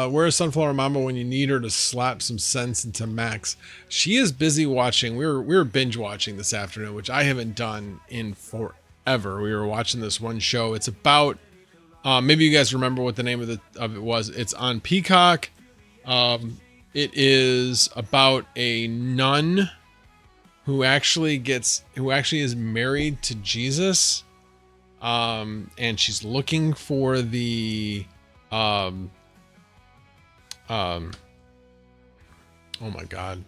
Where's Sunflower Mama when you need her to slap some sense into Max? She is busy watching. We were binge watching this afternoon, which I haven't done in forever. We were watching this one show. It's about, maybe you guys remember what the name of it was. It's on Peacock. It is about a nun who actually is married to Jesus. And she's looking for the, oh my God.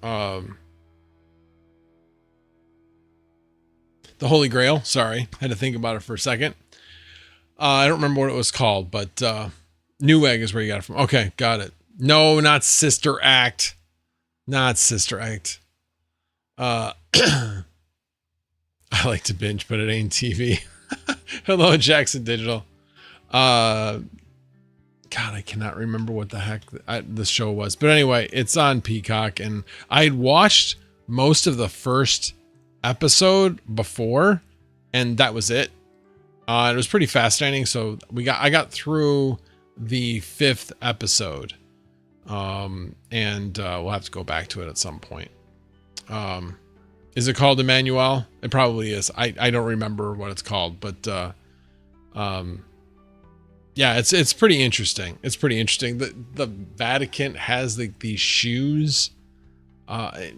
The Holy Grail. Sorry. Had to think about it for a second. I don't remember what it was called, but, Newegg is where you got it from. Okay. Got it. No, not Sister Act. Not Sister Act. I like to binge, but it ain't TV. Hello, Jackson Digital. God, I cannot remember what the heck the show was. But anyway, it's on Peacock, and I had watched most of the first episode before, and that was it. It was pretty fascinating. So I got through the 5th episode, and we'll have to go back to it at some point. Is it called Emmanuel? It probably is. I don't remember what it's called, but yeah, it's pretty interesting. It's pretty interesting. The Vatican has these shoes. It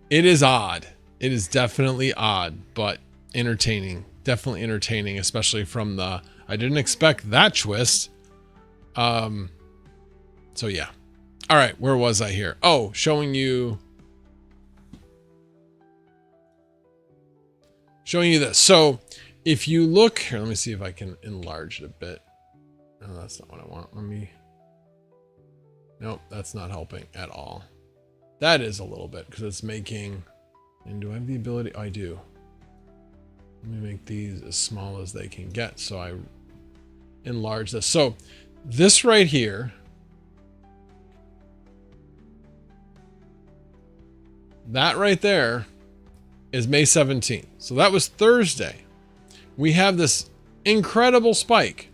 is odd. It is definitely odd, but entertaining. Definitely entertaining, especially from I didn't expect that twist. So yeah. All right, where was I here? Oh, showing you this. So if you look here, let me see if I can enlarge it a bit. No, that's not what I want. Nope, that's not helping at all. That is a little bit, because it's making, and do I have the ability? Oh, I do. Let me make these as small as they can get. So I enlarge this. So this right here, that right there is May 17th. So that was Thursday. We have this incredible spike.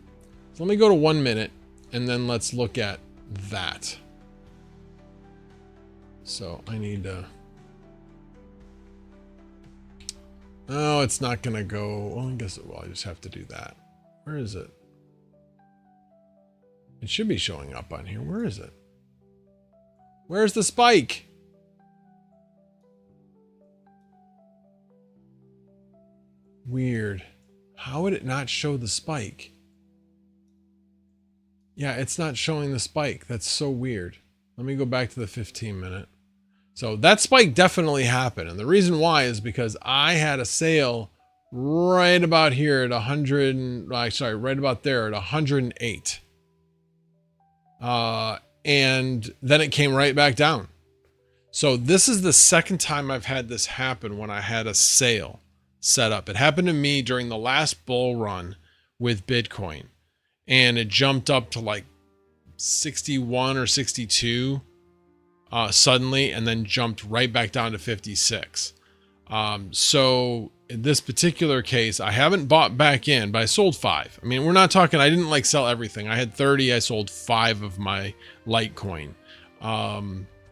So let me go to 1 minute, and then let's look at that. So I need to... Oh, it's not going to go... Well, I guess it will. I just have to do that. Where is it? It should be showing up on here. Where is it? Where's the spike? Weird. How would it not show the spike? Yeah, it's not showing the spike. That's so weird. Let me go back to the 15-minute. So that spike definitely happened. And the reason why is because I had a sale right about here at 100, right about there at 108. And then it came right back down. So this is the second time I've had this happen when I had a sale set up. It happened to me during the last bull run with Bitcoin, and it jumped up to like 61 or 62 suddenly, and then jumped right back down to 56. So in this particular case, I haven't bought back in, but I sold 5. I mean, we're not talking, I didn't like sell everything. I had 30, I sold 5 of my Litecoin.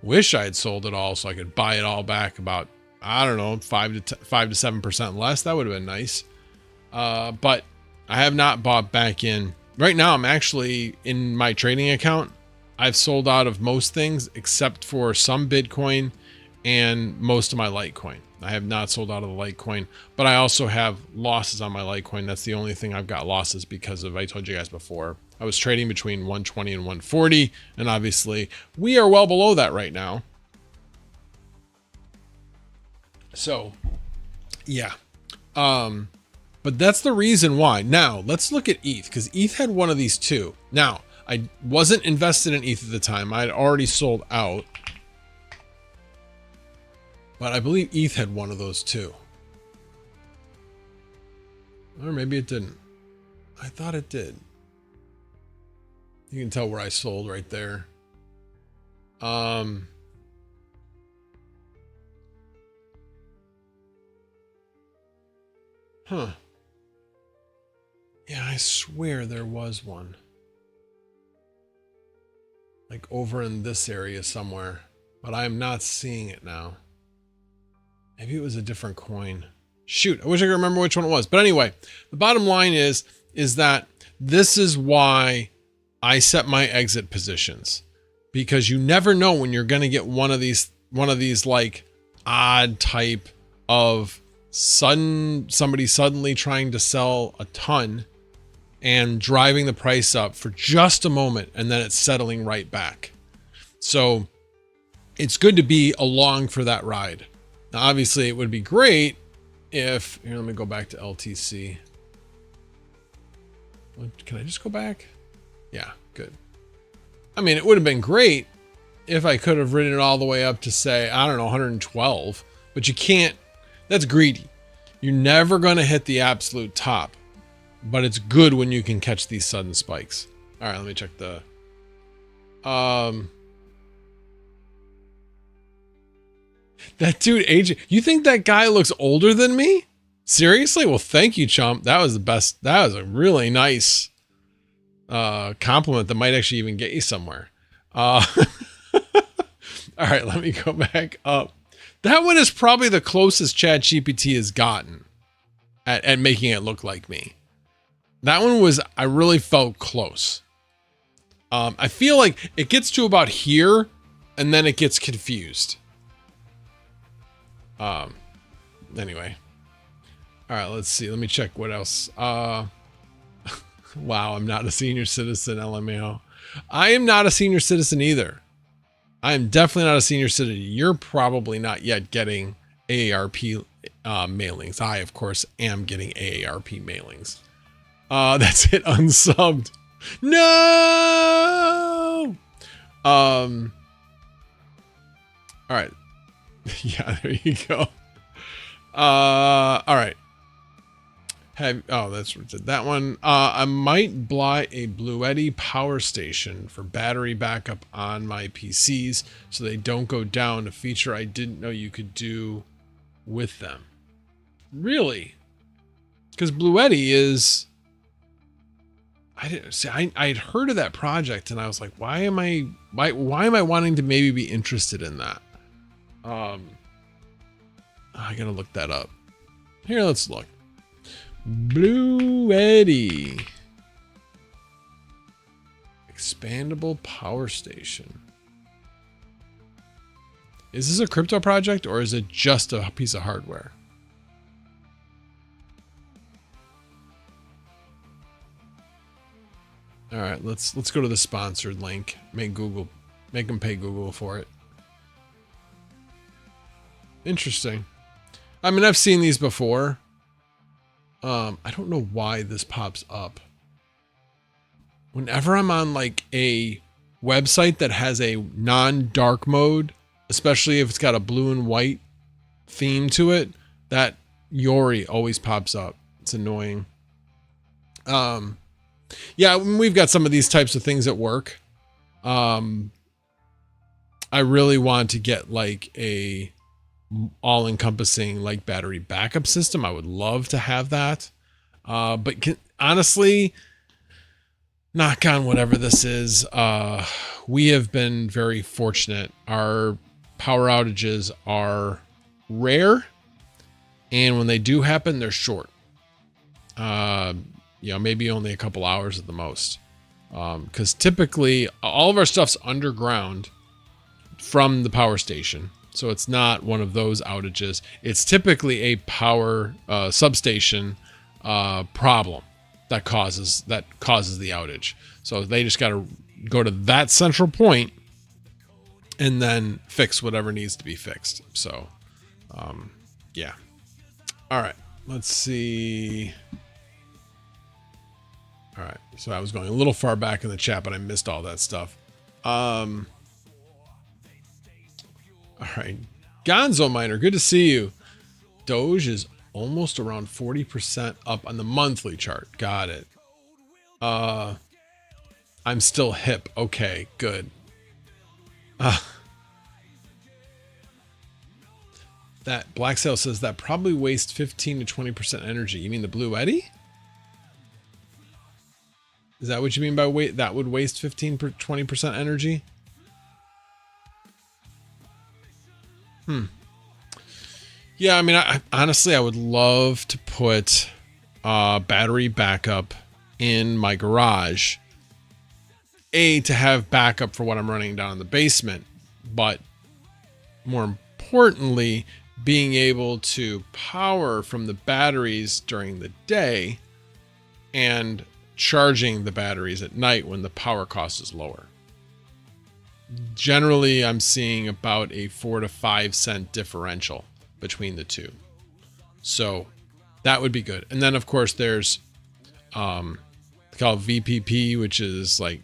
Wish I had sold it all so I could buy it all back about, I don't know, 5 to 7% less. That would have been nice. But I have not bought back in. Right now, I'm actually in my trading account. I've sold out of most things except for some Bitcoin and most of my Litecoin. I have not sold out of the Litecoin, but I also have losses on my Litecoin. That's the only thing I've got losses because of, I told you guys before, I was trading between 120 and 140. And obviously we are well below that right now. So yeah. But that's the reason why. Now let's look at ETH, because ETH had one of these too. Now I wasn't invested in ETH at the time. I had already sold out. But I believe ETH had one of those too. Or maybe it didn't. I thought it did. You can tell where I sold right there. Huh. Yeah, I swear there was one. Like over in this area somewhere. But I'm not seeing it now. Maybe it was a different coin. Shoot, I wish I could remember which one it was. But anyway, the bottom line is that this is why I set my exit positions. Because you never know when you're going to get one of these like odd type of somebody suddenly trying to sell a ton and driving the price up for just a moment, and then it's settling right back. So it's good to be along for that ride. Now, obviously, it would be great if... Here, let me go back to LTC. Can I just go back? Yeah, good. I mean, it would have been great if I could have ridden it all the way up to, say, I don't know, 112. But you can't... That's greedy. You're never going to hit the absolute top. But it's good when you can catch these sudden spikes. All right, let me check the... That dude, AJ, you think that guy looks older than me? Seriously? Well, thank you, chump. That was the best. That was a really nice compliment that might actually even get you somewhere. All right, let me go back up. That one is probably the closest ChatGPT has gotten at making it look like me. That one was, I really felt close. I feel like it gets to about here and then it gets confused. Anyway. All right, let's see. Let me check what else. Wow, I'm not a senior citizen, LMAO. I am not a senior citizen either. I am definitely not a senior citizen. You're probably not yet getting AARP mailings. I, of course, am getting AARP mailings. That's it, unsubbed. No! All right. Yeah, there you go. All right. That's that one. I might buy a Bluetti power station for battery backup on my PCs so they don't go down, a feature I didn't know you could do with them. Really? Because Bluetti is... I didn't see. I had heard of that project and I was like, why am I wanting to maybe be interested in that? I gotta look that up. Here, let's look. Blue Eddy. Expandable power station. Is this a crypto project or is it just a piece of hardware? All right, let's go to the sponsored link. Make them pay Google for it. Interesting. I mean, I've seen these before. I don't know why this pops up. Whenever I'm on like a website that has a non-dark mode, especially if it's got a blue and white theme to it, that Yori always pops up. It's annoying. Yeah, we've got some of these types of things at work. I really want to get like a all-encompassing like battery backup system. I would love to have that. But honestly, knock on whatever this is, we have been very fortunate. Our power outages are rare, and when they do happen, they're short. You know, maybe only a couple hours at the most. Because typically all of our stuff's underground from the power station. So it's not one of those outages. It's typically a power substation problem that causes the outage. So they just got to go to that central point and then fix whatever needs to be fixed. So, yeah. All right, let's see. All right, so I was going a little far back in the chat, but I missed all that stuff. All right, Gonzo Miner, good to see you. Doge is almost around 40% up on the monthly chart. Got it. I'm still hip. Okay, good. That Black Sail says that probably wastes 15 to 20% energy. You mean the Blue Eddy? Is that what you mean by that would waste 15 to 20% energy? Yeah, I mean, honestly, I would love to put battery backup in my garage. To have backup for what I'm running down in the basement, but more importantly, being able to power from the batteries during the day and charging the batteries at night when the power cost is lower. Generally, I'm seeing about a 4 to 5 cent differential between the two. So that would be good. And then of course there's called VPP, which is like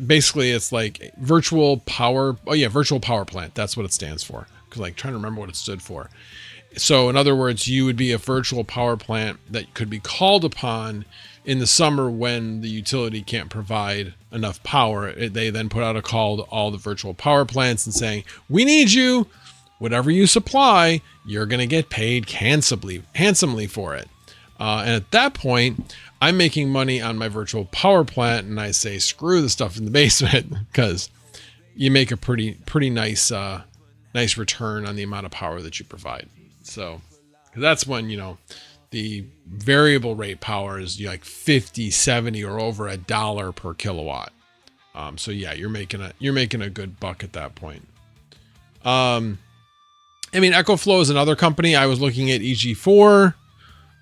basically it's like virtual power. Oh yeah, virtual power plant. That's what it stands for. Because like trying to remember what it stood for. So in other words, you would be a virtual power plant that could be called upon in the summer when the utility can't provide enough power. They then put out a call to all the virtual power plants and saying, we need you. Whatever you supply, you're going to get paid handsomely for it. And at that point, I'm making money on my virtual power plant, and I say, screw the stuff in the basement, because you make a pretty nice return on the amount of power that you provide. So that's when, you know, the variable rate power is like 50, 70 or over $1 per kilowatt. So yeah, you're making a good buck at that point. I mean, EcoFlow is another company. I was looking at EG4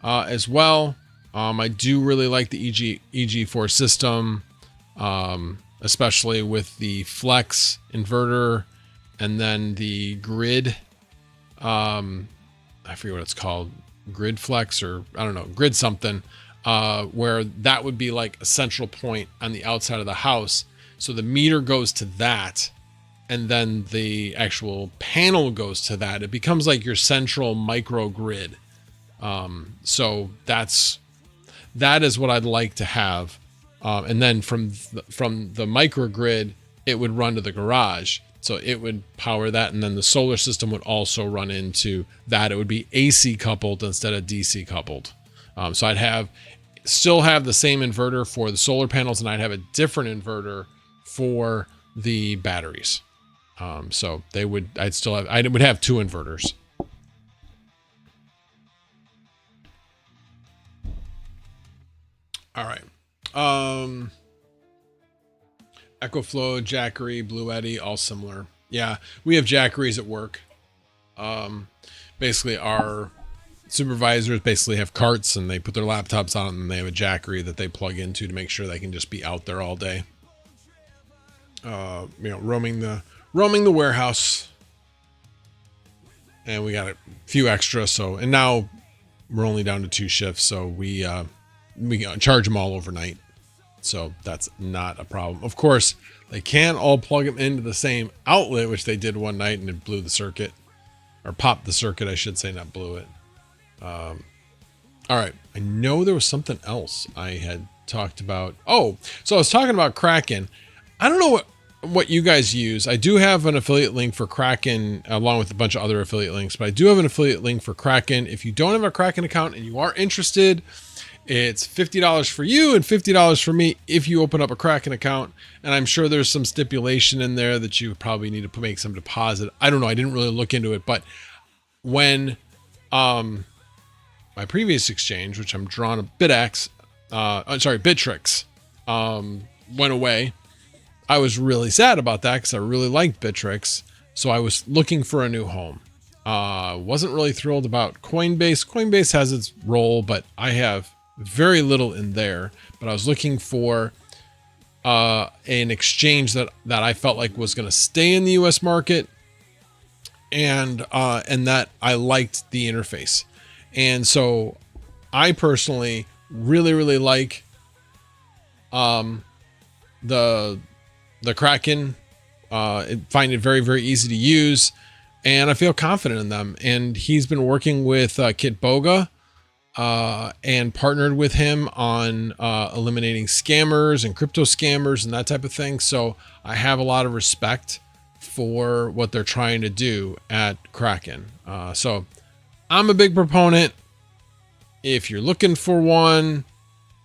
as well. I do really like the EG4 system, especially with the flex inverter and then the grid. I forget what it's called, grid flex, or I don't know, grid something, where that would be like a central point on the outside of the house. So the meter goes to that, and then the actual panel goes to that. It becomes like your central micro grid. So that is what I'd like to have. And then from the microgrid, it would run to the garage. So it would power that. And then the solar system would also run into that. It would be AC coupled instead of DC coupled. So I'd still have the same inverter for the solar panels, and I'd have a different inverter for the batteries. So they would, I would have 2 inverters. All right. EcoFlow, Jackery, Blue Eddy, all similar. Yeah, we have Jackeries at work. Basically our supervisors basically have carts and they put their laptops on and they have a Jackery that they plug into to make sure they can just be out there all day. Roaming the warehouse. And we got a few extra. And now we're only down to 2 shifts. So we charge them all overnight. So that's not a problem. Of course, they can't all plug them into the same outlet, which they did one night and it blew the circuit, or popped the circuit, I should say, not blew it. All right. I know there was something else I had talked about. Oh, so I was talking about Kraken. I don't know what you guys use. I do have an affiliate link for Kraken along with a bunch of other affiliate links, but I do have an affiliate link for Kraken. If you don't have a Kraken account and you are interested, it's $50 for you and $50 for me if you open up a Kraken account. And I'm sure there's some stipulation in there that you probably need to make some deposit. I don't know. I didn't really look into it, but when my previous exchange, which I'm drawing a Bitrix, went away, I was really sad about that because I really liked Bitrix. So I was looking for a new home. Wasn't really thrilled about Coinbase. Coinbase has its role, but I have very little in there. But I was looking for an exchange that I felt like was going to stay in the US market and that I liked the interface. And so I personally really like the Kraken. Find it very easy to use, and I feel confident in them. And he's been working with Kitboga and partnered with him on eliminating scammers and crypto scammers and that type of thing. So I have a lot of respect for what they're trying to do at Kraken. So I'm a big proponent. If you're looking for one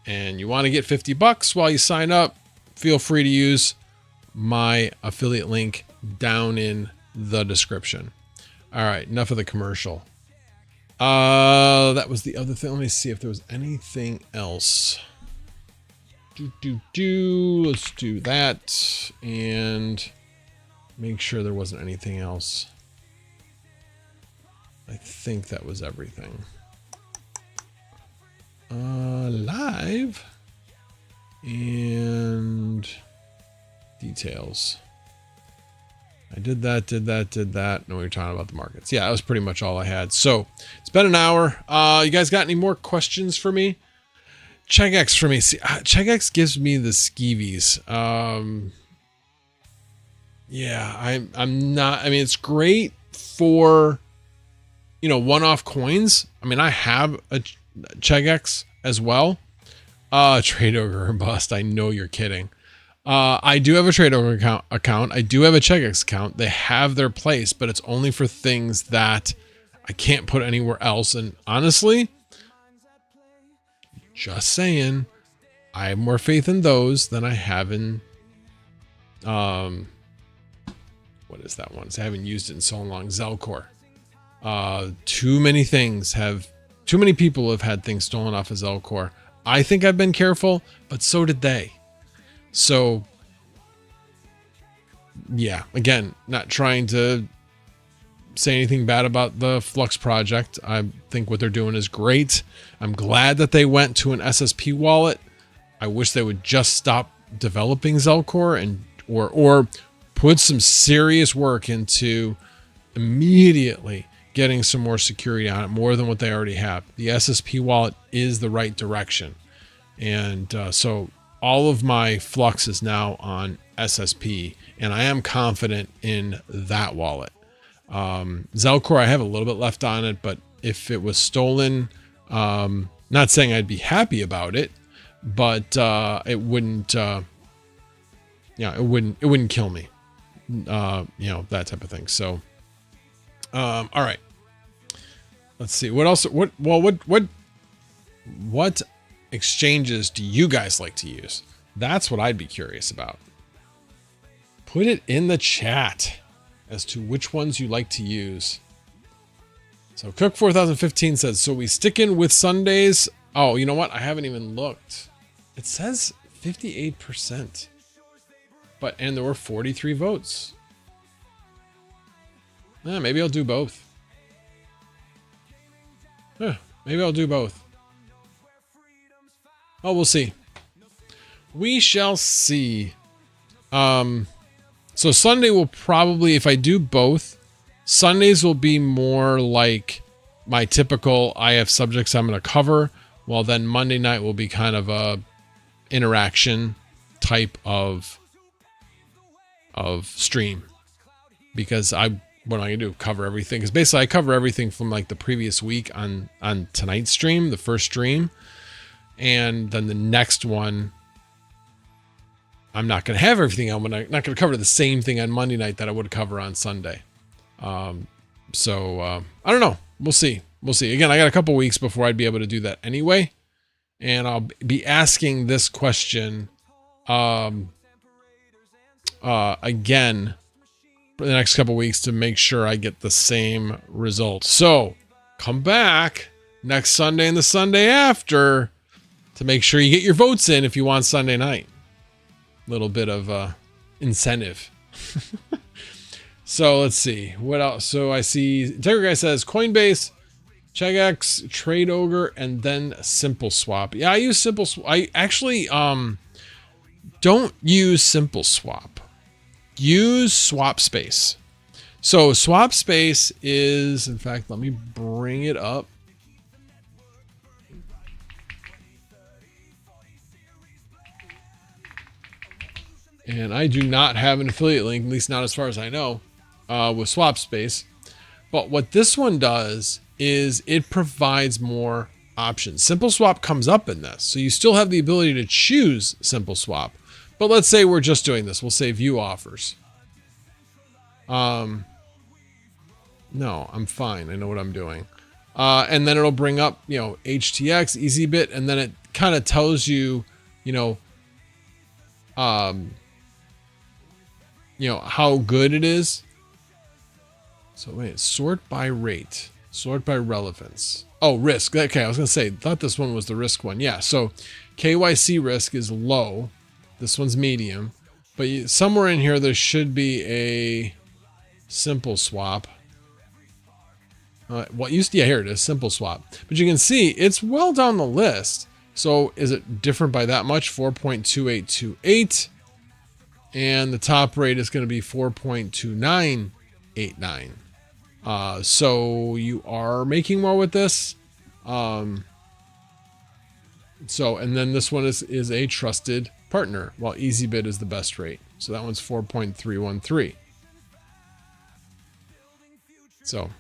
and you want to get $50 while you sign up, feel free to use my affiliate link down in the description. All right, enough of the commercial. That was the other thing. Let me see if there was anything else. Let's do that and make sure there wasn't anything else. I think that was everything. Live and details. I did that. No, we were talking about the markets. Yeah, that was pretty much all I had. So it's been an hour. You guys got any more questions for me? CheckX for me. See, CheckX gives me the skeevies. Yeah, I'm not. I mean, it's great for, one-off coins. I mean, I have a CheckX as well. Trade over or bust. I know you're kidding. I do have a trade over account. I do have a CheckX account. They have their place, but it's only for things that I can't put anywhere else. And honestly, just saying, I have more faith in those than I have in, what is that one? I haven't used it in so long. Zelcore. Too many people have had things stolen off of Zelcore. I think I've been careful, but so did they. So, yeah, again, not trying to say anything bad about the Flux project. I think what they're doing is great. I'm glad that they went to an SSP wallet. I wish they would just stop developing Zelcore and or put some serious work into immediately getting some more security on it, more than what they already have. The SSP wallet is the right direction. And so all of my Flux is now on SSP, and I am confident in that wallet. Zelcore, I have a little bit left on it, but if it was stolen, not saying I'd be happy about it, but it wouldn't, it wouldn't kill me, that type of thing. So, all right, let's see what else. What exchanges do you guys like to use? That's what I'd be curious about. Put it in the chat. as to which ones you like to use. So Cook 4015 says, so we sticking with Sundays. Oh, you know what? I haven't even looked. It says 58%. And there were 43 votes. Maybe I'll do both. Maybe I'll do both. Oh, we'll see. We shall see. So Sunday will probably, if I do both, Sundays will be more like my typical, I have subjects I'm going to cover. Well, then Monday night will be kind of a interaction type of stream, because what am I going to do? Cover everything. Because basically I cover everything from like the previous week on tonight's stream, the first stream. And then the next one, I'm not going to have everything. I'm not going to cover the same thing on Monday night that I would cover on Sunday. I don't know. We'll see. We'll see. Again, I got a couple weeks before I'd be able to do that anyway. And I'll be asking this question again for the next couple weeks to make sure I get the same result. So come back next Sunday and the Sunday after to make sure you get your votes in if you want Sunday night. Little bit of incentive. So let's see what else. So I see Integra Guy says Coinbase, Chegex, Trade Ogre, and then Simple Swap. Yeah, I use Simple Swap. I actually don't use Simple Swap. Use Swap Space. So Swap Space is, in fact, let me bring it up. And I do not have an affiliate link, at least not as far as I know, with Swap Space. But what this one does is it provides more options. Simple Swap comes up in this, so you still have the ability to choose Simple Swap. But let's say we're just doing this. We'll say view offers. No, I'm fine. I know what I'm doing. And then it'll bring up, HTX, EasyBit, and then it kind of tells you, how good it is. So wait, sort by rate, sort by relevance. Oh, risk. Okay, I was going to say, thought this one was the risk one. Yeah, so KYC risk is low. This one's medium. But somewhere in here, there should be a simple swap. Here it is, simple swap. But you can see it's well down the list. So is it different by that much? 4.2828. And the top rate is going to be 4.2989. So you are making more with this. And then this one is a trusted partner, while EasyBit is the best rate. So that one's 4.313. So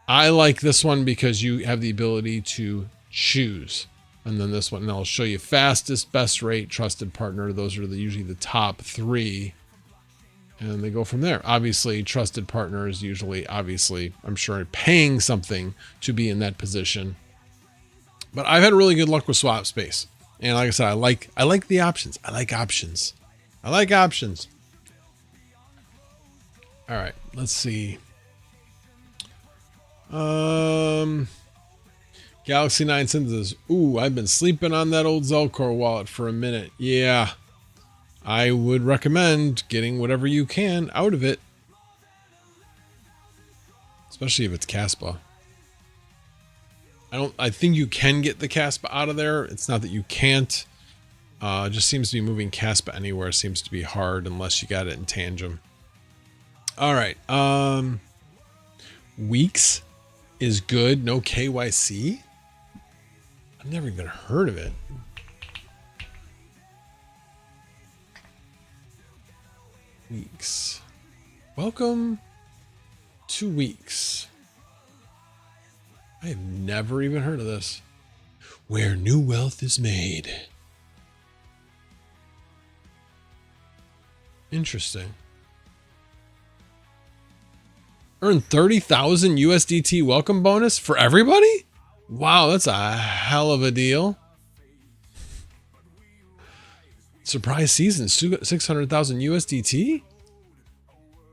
I like this one because you have the ability to choose. And then this one, and I'll show you fastest, best rate, trusted partner. Those are usually the top three. And they go from there. Obviously, trusted partner is usually, I'm sure, paying something to be in that position. But I've had really good luck with Swap Space. And like I said, I like the options. I like options. All right, let's see. Galaxy 9 says, ooh, I've been sleeping on that old Zelcore wallet for a minute. Yeah, I would recommend getting whatever you can out of it. Especially if it's Caspa. I think you can get the Caspa out of there. It's not that you can't. It just seems to be moving Caspa anywhere seems to be hard unless you got it in Tangem. All right. Weeks is good. No KYC. I've never even heard of it. Weeks. Welcome to Weeks. I have never even heard of this. Where new wealth is made. Interesting. Earn 30,000 USDT welcome bonus for everybody? Wow, that's a hell of a deal. Surprise season, 600,000 USDT?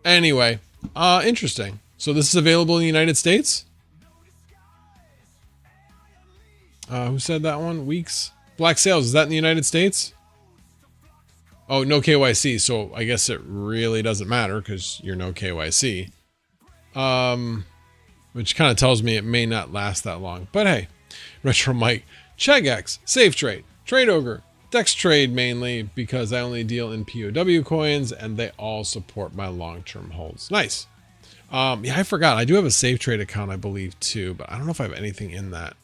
Anyway, Interesting. So this is available in the United States? Who said that one? Weeks? Black Sales, is that in the United States? Oh, no KYC. So I guess it really doesn't matter because you're no KYC. Which kind of tells me it may not last that long. But hey, Retro Mike, ChegX, Safe Trade, Trade Ogre, Dex Trade mainly because I only deal in POW coins and they all support my long-term holds. Nice. Yeah, I forgot. I do have a Safe Trade account, I believe, too, but I don't know if I have anything in that.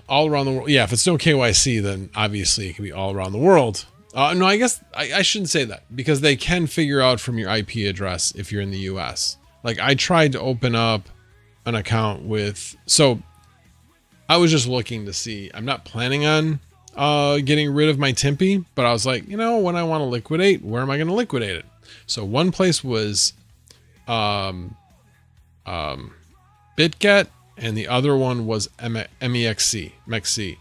All around the world. Yeah, if it's no KYC, then obviously it can be all around the world. No, I guess I shouldn't say that because they can figure out from your IP address if you're in the US. Like I tried to open up an account with, so I was just looking to see, I'm not planning on getting rid of my Timpi, but I was like, you know, when I want to liquidate, where am I going to liquidate it? So one place was BitGet, and the other one was MEXC.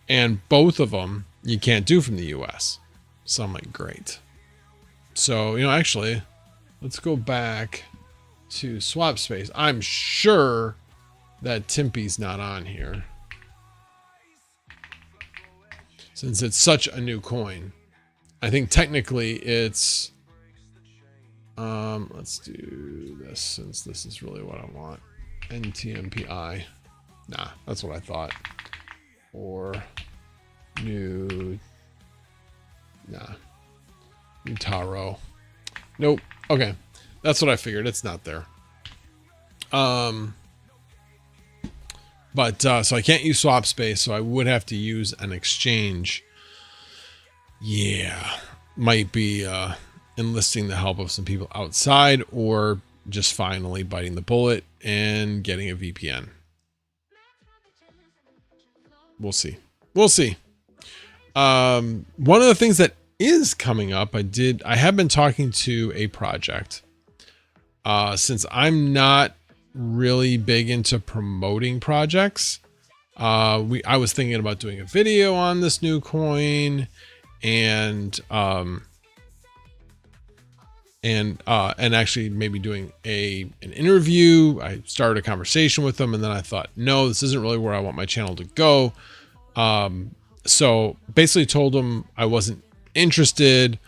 And both of them you can't do from the US. So I'm like, great. So, you know, actually, let's go back to Swap Space. I'm sure that Timpi's not on here, since it's such a new coin. I think technically it's, let's do this since this is really what I want. NTMPI. Nah, that's what I thought. Or new, new Taro. Nope. Okay. That's what I figured. It's not there. But so I can't use Swap Space, so I would have to use an exchange. Yeah. Might be enlisting the help of some people outside, or just finally biting the bullet and getting a VPN. We'll see. We'll see. One of the things that is coming up, I have been talking to a project. Since I'm not really big into promoting projects, I was thinking about doing a video on this new coin and actually maybe doing an interview. I started a conversation with them, and then I thought, no, this isn't really where I want my channel to go. So basically told them I wasn't interested.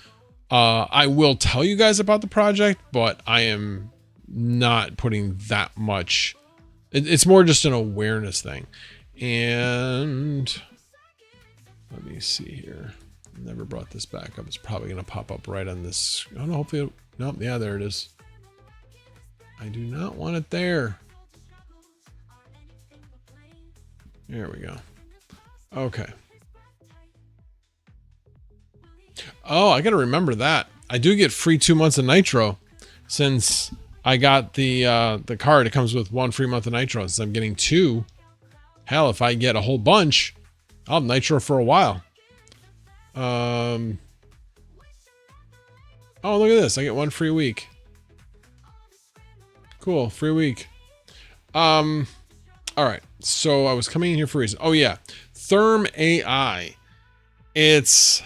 I will tell you guys about the project, but I am not putting that much. It's more just an awareness thing. And let me see here. Never brought this back up. It's probably going to pop up right on this. I don't know. Hopefully, nope. Yeah, there it is. I do not want it there. There we go. Okay. Oh, I got to remember that. I do get free 2 months of Nitro since I got the card. It comes with 1 free month of Nitro. Since I'm getting 2. Hell, if I get a whole bunch, I'll have Nitro for a while. Oh, look at this. I get 1 free week. Cool. Free week. All right. So I was coming in here for a reason. Oh yeah. Therm AI. It's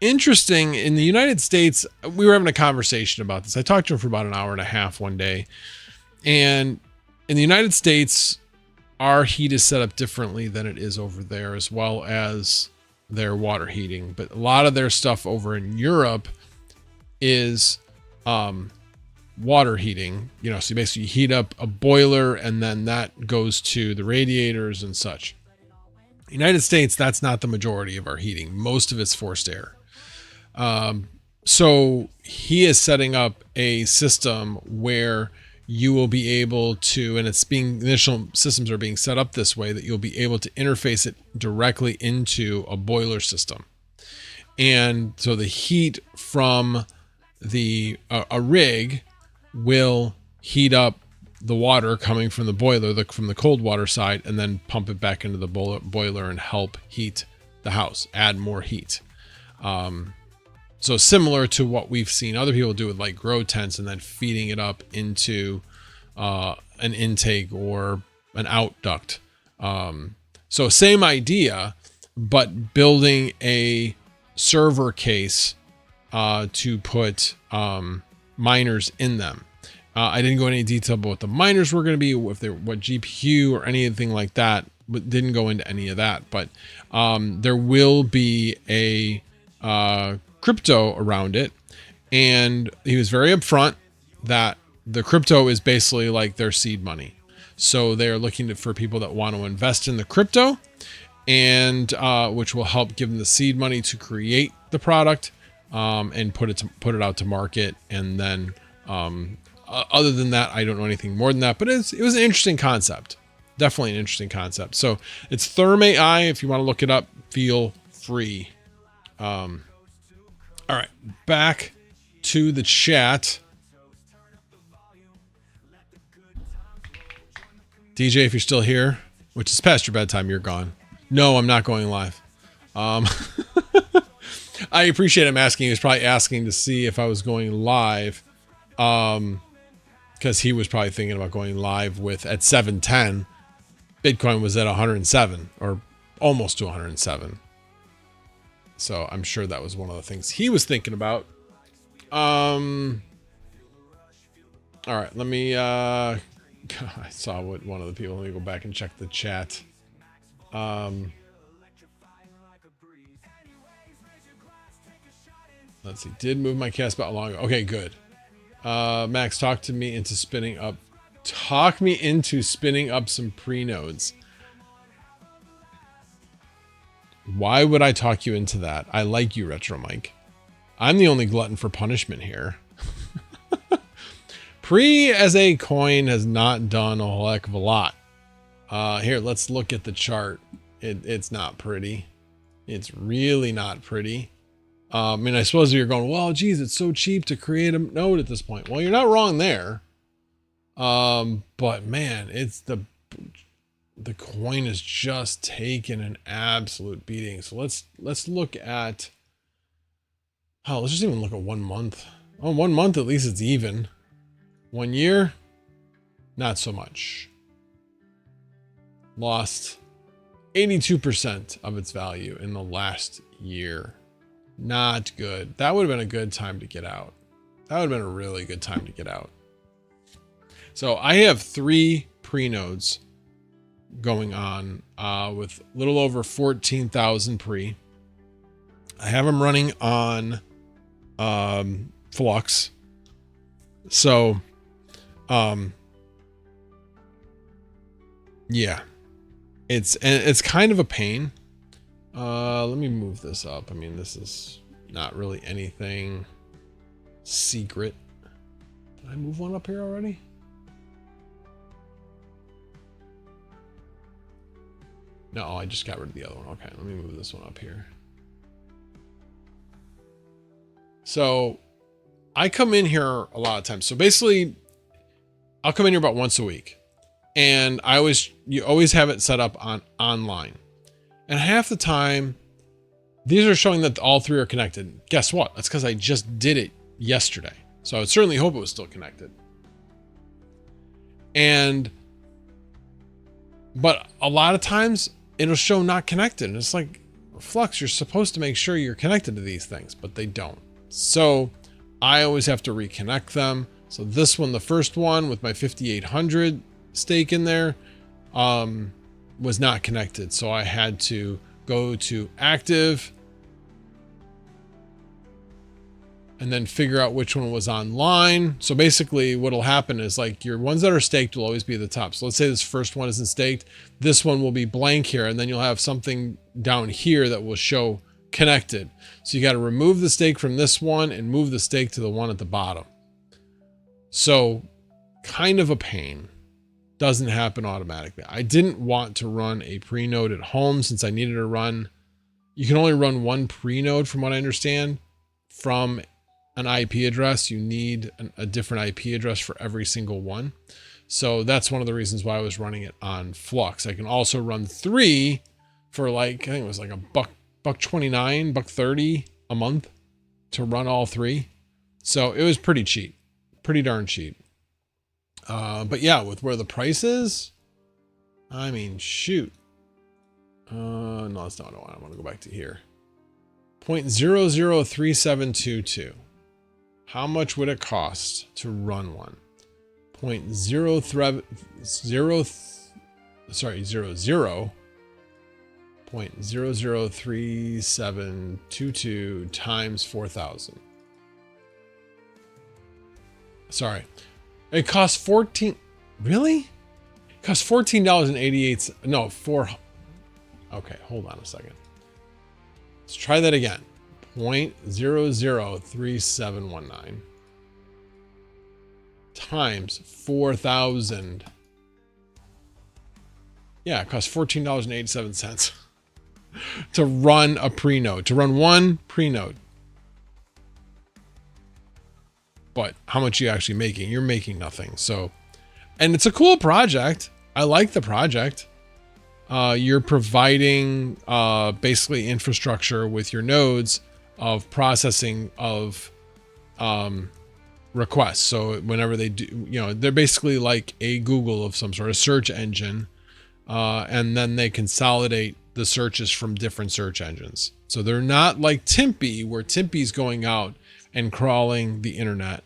interesting. In the United States, we were having a conversation about this. I talked to him for about an hour and a half one day. And in the United States, our heat is set up differently than it is over there, as well as their water heating. But a lot of their stuff over in Europe is water heating. You know, so you basically heat up a boiler and then that goes to the radiators and such. United States, that's not the majority of our heating. Most of it's forced air. So he is setting up a system where you will be able to, and initial systems are being set up this way, that you'll be able to interface it directly into a boiler system. And so the heat from a rig will heat up the water coming from the boiler, from the cold water side, and then pump it back into the boiler and help heat the house, add more heat. So similar to what we've seen other people do with like grow tents and then feeding it up into an intake or an out duct. So same idea, but building a server case to put miners in them. I didn't go into any detail about what the miners were going to be, if they're what GPU or anything like that. But didn't go into any of that. But there will be a crypto around it, and he was very upfront that the crypto is basically like their seed money. So they're looking for people that want to invest in the crypto, and which will help give them the seed money to create the product and put it out to market. And then other than that, I don't know anything more than that. But it was an interesting concept. Definitely an interesting concept. So it's ThermAI. If you want to look it up, feel free. All right, back to the chat. DJ, if you're still here, which is past your bedtime, you're gone. No, I'm not going live. I appreciate him asking. He was probably asking to see if I was going live, because he was probably thinking about going live at 710. Bitcoin was at 107 or almost to 107. So I'm sure that was one of the things he was thinking about. All right, let me, I saw what one of the people, let me go back and check the chat. Let's see, did move my cast about long ago. Okay, good. Max, talk me into spinning up some prenodes. Why would I talk you into that? I like you, Retro Mike. I'm the only glutton for punishment here. Pre as a coin has not done a whole heck of a lot. Here, let's look at the chart. It's not pretty. It's really not pretty. I mean, I suppose you're going, well, geez, it's so cheap to create a node at this point. Well, you're not wrong there. But man, it's the coin is just taking an absolute beating. So let's look at, let's just even look at 1 month. Oh, 1 month, at least it's even. 1 year, not so much. Lost 82% of its value in the last year. Not good. That would have been a good time to get out. That would have been a really good time to get out. So I have 3 prenodes going on with a little over 14,000 pre. I have them running on Flux. So, yeah, it's kind of a pain. Let me move this up. I mean, this is not really anything secret. Did I move one up here already? No, I just got rid of the other one. Okay, let me move this one up here. So I come in here a lot of times. So basically, I'll come in here about once a week, and you always have it set up on online. And half the time, these are showing that all 3 are connected. Guess what? That's because I just did it yesterday. So I would certainly hope it was still connected. But a lot of times it'll show not connected. And it's like, Flux, you're supposed to make sure you're connected to these things, but they don't. So I always have to reconnect them. So this one, the first one with my 5,800 stake in there, was not connected. So I had to go to active and then figure out which one was online. So basically what'll happen is, like, your ones that are staked will always be at the top. So let's say this first one isn't staked. This one will be blank here. And then you'll have something down here that will show connected. So you got to remove the stake from this one and move the stake to the one at the bottom. So kind of a pain. Doesn't happen automatically. I didn't want to run a prenode at home since I needed to run. You can only run one prenode from what I understand from an IP address. You need a different IP address for every single one. So that's one of the reasons why I was running it on Flux. I can also run 3 for, like, I think it was like $1.29, $1.30 a month to run all 3. So it was pretty cheap, pretty darn cheap. But yeah, with where the price is, I mean, shoot. No, that's not what I want. I want to go back to here. .003722. How much would it cost to run one? 0.003722 times 4,000. Sorry. It costs 14. Really? It costs $14.88. No, okay, hold on a second. Let's try that again. 0.003719 times 4,000. Yeah, it costs $14.87 to run a prenode, to run one prenode. But how much are you actually making? You're making nothing. So, and it's a cool project. I like the project. You're providing basically infrastructure with your nodes of processing of requests. So whenever they do, they're basically like a Google of some sort of search engine. And then they consolidate the searches from different search engines. So they're not like Timpy, where Timpy's going out and crawling the internet.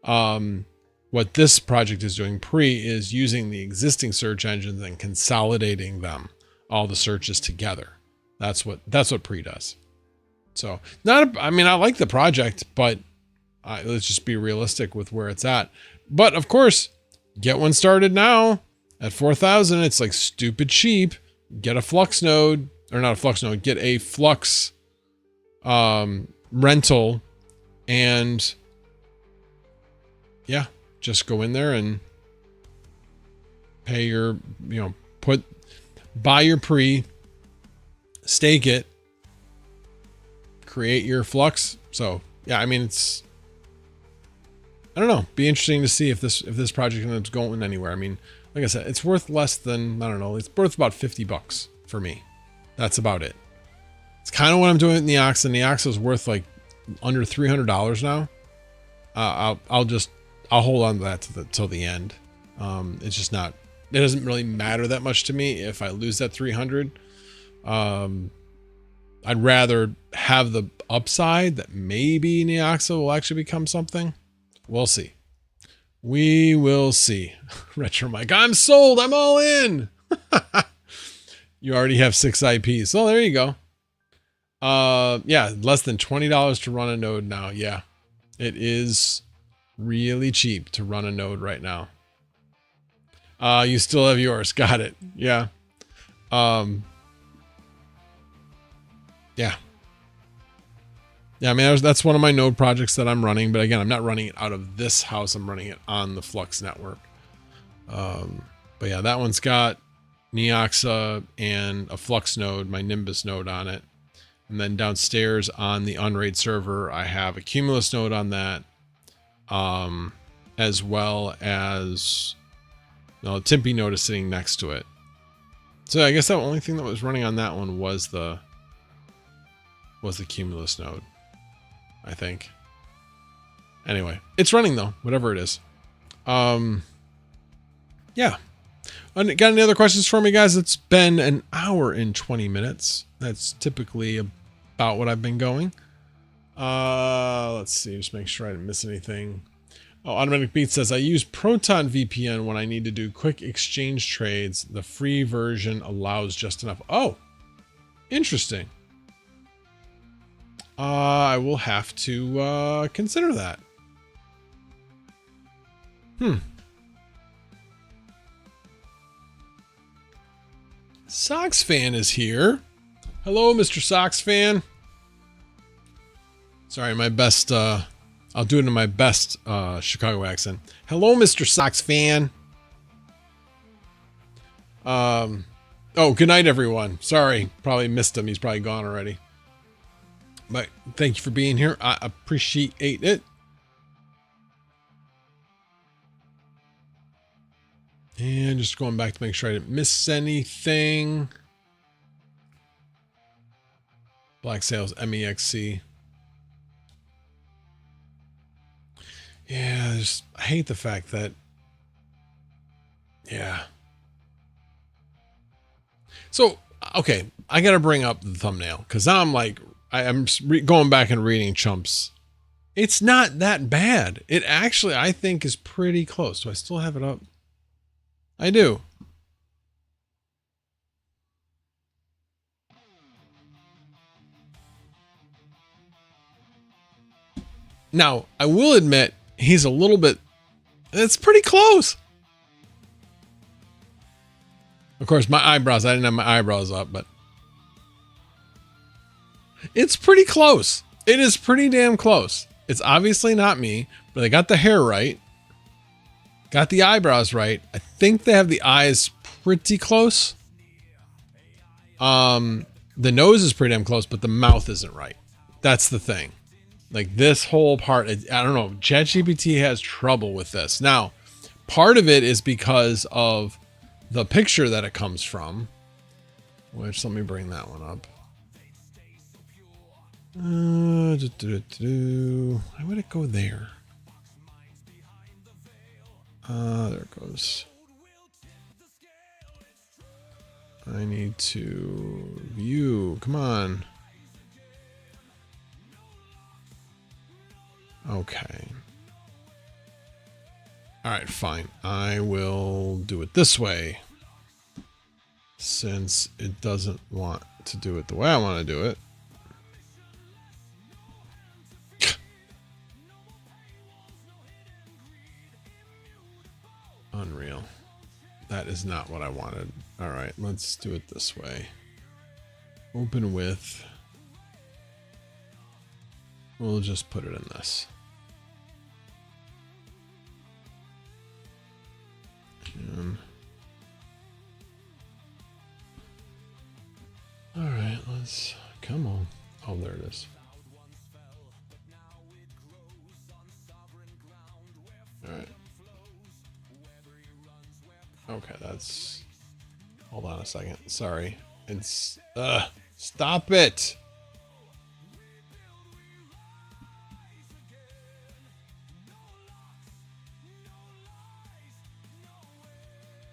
What this project is doing, is using the existing search engines and consolidating them, all the searches together. That's what Pre does. So I like the project, but let's just be realistic with where it's at. But of course, get one started now at 4,000. It's like stupid cheap. Get a Flux node, or not a Flux node, get a Flux rental, and yeah, just go in there and pay your, buy your Pre, stake it, create your Flux. So yeah, I don't know. Be interesting to see if this project ends up going anywhere. I mean, like I said, it's worth less than, I don't know, it's worth about $50 for me. That's about it. It's kind of what I'm doing with Noctua. Noctua is worth like under $300 now. I'll hold on to that till the end. It's just not, it doesn't really matter that much to me if I lose that 300. I'd rather have the upside that maybe Noctua will actually become something. We'll see. We will see. Retro Mike, I'm sold. I'm all in. You already have 6 IPs. So there you go. Yeah, less than $20 to run a node now. Yeah, it is really cheap to run a node right now. You still have yours. Got it. Yeah. Yeah. Yeah, I mean, that's one of my node projects that I'm running, but again, I'm not running it out of this house. I'm running it on the Flux network. But yeah, that one's got Noctua and a Flux node, my Nimbus node on it. And then downstairs on the Unraid server, I have a Cumulus node on that, as well as a Timpy node is sitting next to it. So I guess the only thing that was running on that one was the Cumulus node, I think. Anyway, it's running though, whatever it is. Yeah. Got any other questions for me, guys? It's been an hour and 20 minutes. That's typically about what I've been going. Let's see, just make sure I didn't miss anything. Oh, Automatic Beat says, I use Proton VPN when I need to do quick exchange trades. The free version allows just enough. Oh, interesting. I will have to consider that. Sox Fan is here. Hello, Mr. Sox Fan. Sorry, my best, I'll do it in my best Chicago accent. Hello, Mr. Sox Fan. Oh, good night, everyone. Sorry, probably missed him. He's probably gone already. But thank you for being here. I appreciate it. And just going back to make sure I didn't miss anything. Black Sails MEXC. Yeah, I hate the fact that, yeah. So Okay, I got to bring up the thumbnail because now I'm like, I'm going back and reading Chump's. It's not that bad. It actually, I think, is pretty close. Do I still have it up? I do. Now, I will admit, he's a little bit, it's pretty close. Of course, my eyebrows, I didn't have my eyebrows up, but it's pretty close. It is pretty damn close. It's obviously not me, but they got the hair right. Got the eyebrows right. I think they have the eyes pretty close. The nose is pretty damn close, but the mouth isn't right. That's the thing. Like this whole part, I don't know, ChatGPT has trouble with this. Now, part of it is because of the picture that it comes from, which let me bring that one up. Why would it go there? There it goes. I need to view. Come on. Okay. All right, fine. I will do it this way. Since it doesn't want to do it the way I want to do it. Unreal. That is not what I wanted. All right, let's do it this way. Open with. We'll just put it in this. All right, let's come on. Oh, there it is. All right. Okay, that's. Hold on a second. Sorry. It's. Stop it.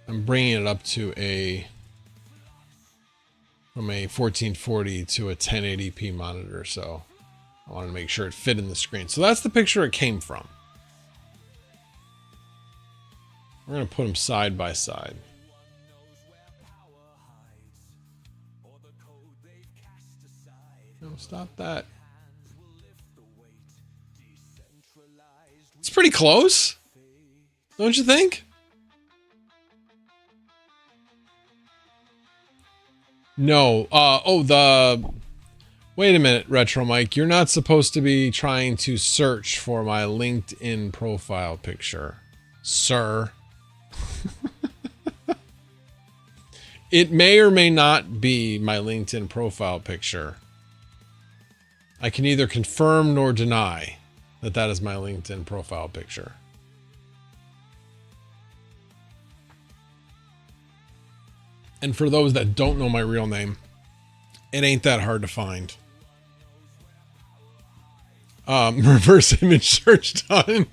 I'm bringing it up to from a 1440 to a 1080p monitor, so I wanted to make sure it fit in the screen. So that's the picture it came from. We're going to put them side by side. No, stop that. It's pretty close, don't you think? No. Wait a minute, Retro Mike. You're not supposed to be trying to search for my LinkedIn profile picture, sir. It may or may not be my LinkedIn profile picture. I can neither confirm nor deny that that is my LinkedIn profile picture. And for those that don't know my real name, it ain't that hard to find. Reverse image search done.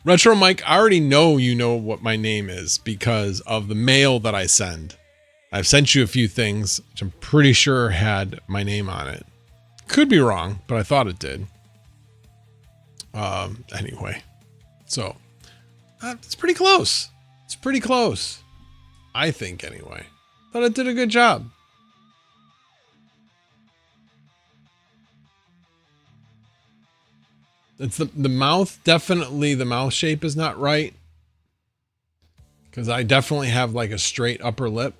Retro Mike, I already know you know what my name is because of the mail that I send. I've sent you a few things, which I'm pretty sure had my name on it. Could be wrong, but I thought it did. Anyway, so it's pretty close. It's pretty close. I think anyway. Thought it did a good job. It's the mouth, definitely the mouth shape is not right. Because I definitely have like a straight upper lip.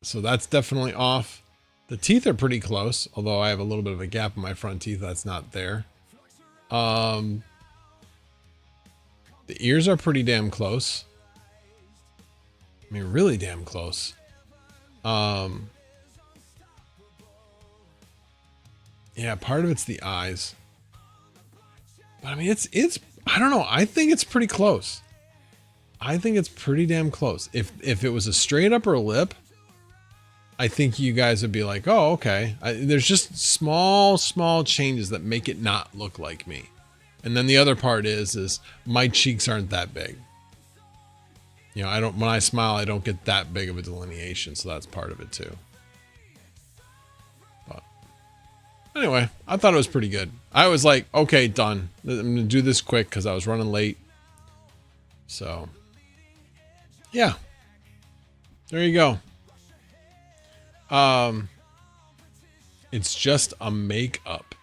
So that's definitely off. The teeth are pretty close, although I have a little bit of a gap in my front teeth that's not there. The ears are pretty damn close. I mean, really damn close. Yeah, part of it's the eyes. But I mean, it's I don't know. I think it's pretty close. I think it's pretty damn close. If it was a straight upper lip, I think you guys would be like, oh, okay. There's just small changes that make it not look like me. And then the other part is my cheeks aren't that big. you know, when I smile, I don't get that big of a delineation. So that's part of it too. But anyway, I thought it was pretty good. I was like, okay, done. I'm going to do this quick because I was running late. So yeah, there you go. It's just a makeup.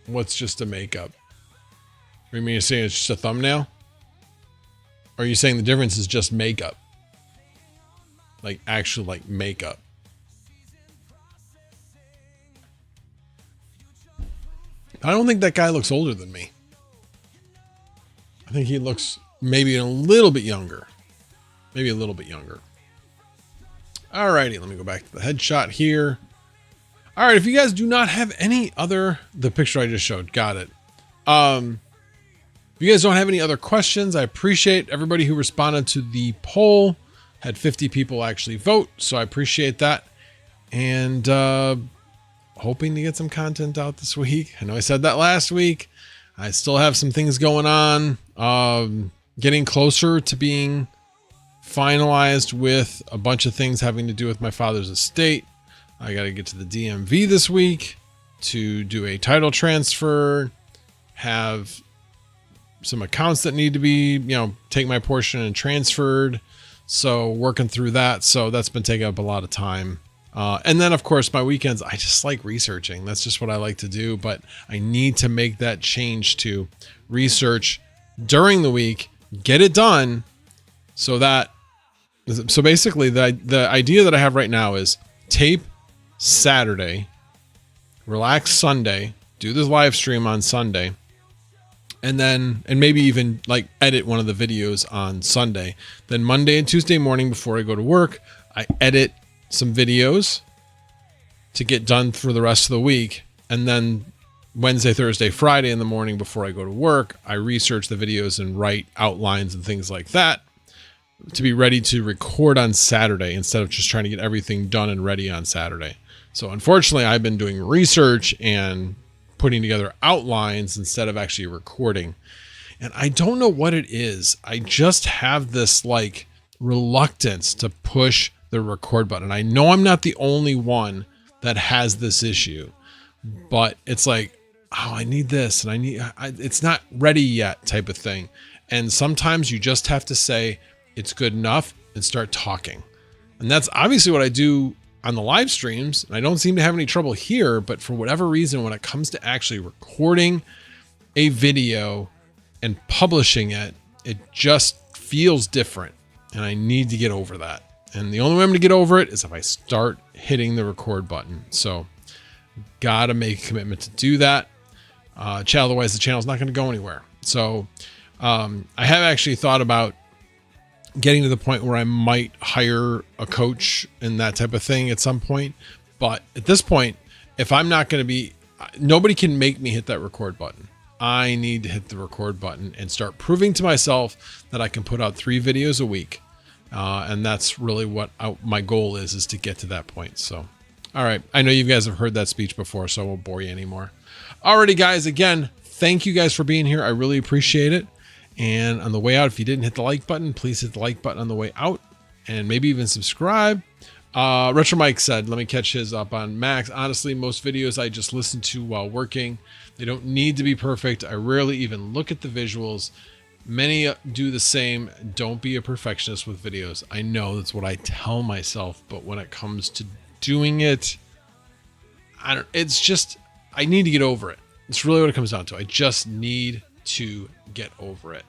What's just a makeup? You mean you're saying it's just a thumbnail? Or are you saying the difference is just makeup? Like actual like makeup. I don't think that guy looks older than me. I think he looks maybe a little bit younger. Maybe a little bit younger. Alrighty, let me go back to the headshot here. All right, if you guys do not have any other, the picture I just showed, got it. If you guys don't have any other questions, I appreciate everybody who responded to the poll. Had 50 people actually vote, so I appreciate that. And hoping to get some content out this week. I know I said that last week. I still have some things going on. Getting closer to being finalized with a bunch of things having to do with my father's estate. I got to get to the DMV this week to do a title transfer, have some accounts that need to be, you know, take my portion and transferred. So working through that. So that's been taking up a lot of time. And then of course my weekends, I just like researching. That's just what I like to do, but I need to make that change to research during the week, get it done. So basically the idea that I have right now is tape Saturday, relax Sunday, do the live stream on Sunday, and maybe even like edit one of the videos on Sunday. Then Monday and Tuesday morning before I go to work, I edit some videos to get done for the rest of the week. And then Wednesday, Thursday, Friday in the morning before I go to work, I research the videos and write outlines and things like that to be ready to record on Saturday instead of just trying to get everything done and ready on Saturday. So unfortunately, I've been doing research and putting together outlines instead of actually recording. And I don't know what it is. I just have this like reluctance to push the record button. I know I'm not the only one that has this issue, but it's like, oh, I need this and it's not ready yet type of thing. And sometimes you just have to say it's good enough and start talking. And that's obviously what I do on the live streams. And I don't seem to have any trouble here, but for whatever reason, when it comes to actually recording a video and publishing it, it just feels different. And I need to get over that. And the only way I'm going to get over it is if I start hitting the record button. So gotta make a commitment to do that. Otherwise the channel's not going to go anywhere. So I have actually thought about getting to the point where I might hire a coach and that type of thing at some point. But at this point, if I'm not going to be, nobody can make me hit that record button. I need to hit the record button and start proving to myself that I can put out 3 videos a week. And that's really what my goal is to get to that point. So, all right. I know you guys have heard that speech before, so I won't bore you anymore. Alrighty, guys. Again, thank you guys for being here. I really appreciate it. And on the way out, if you didn't hit the like button, please hit the like button on the way out and maybe even subscribe. Retro Mike said, let me catch his up on Max. Honestly, most videos I just listen to while working. They don't need to be perfect. I rarely even look at the visuals. Many do the same. Don't be a perfectionist with videos. I know that's what I tell myself, but when it comes to doing it, it's just, I need to get over it. It's really what it comes down to. I just need to get over it.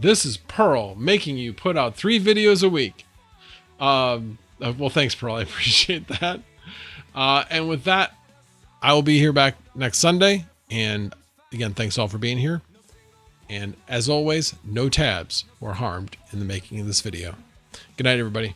This is Pearl making you put out 3 videos a week. Well, thanks, Pearl. I appreciate that. And with that, I will be here back next Sunday. And again, thanks all for being here. And as always, no tabs were harmed in the making of this video. Good night, everybody.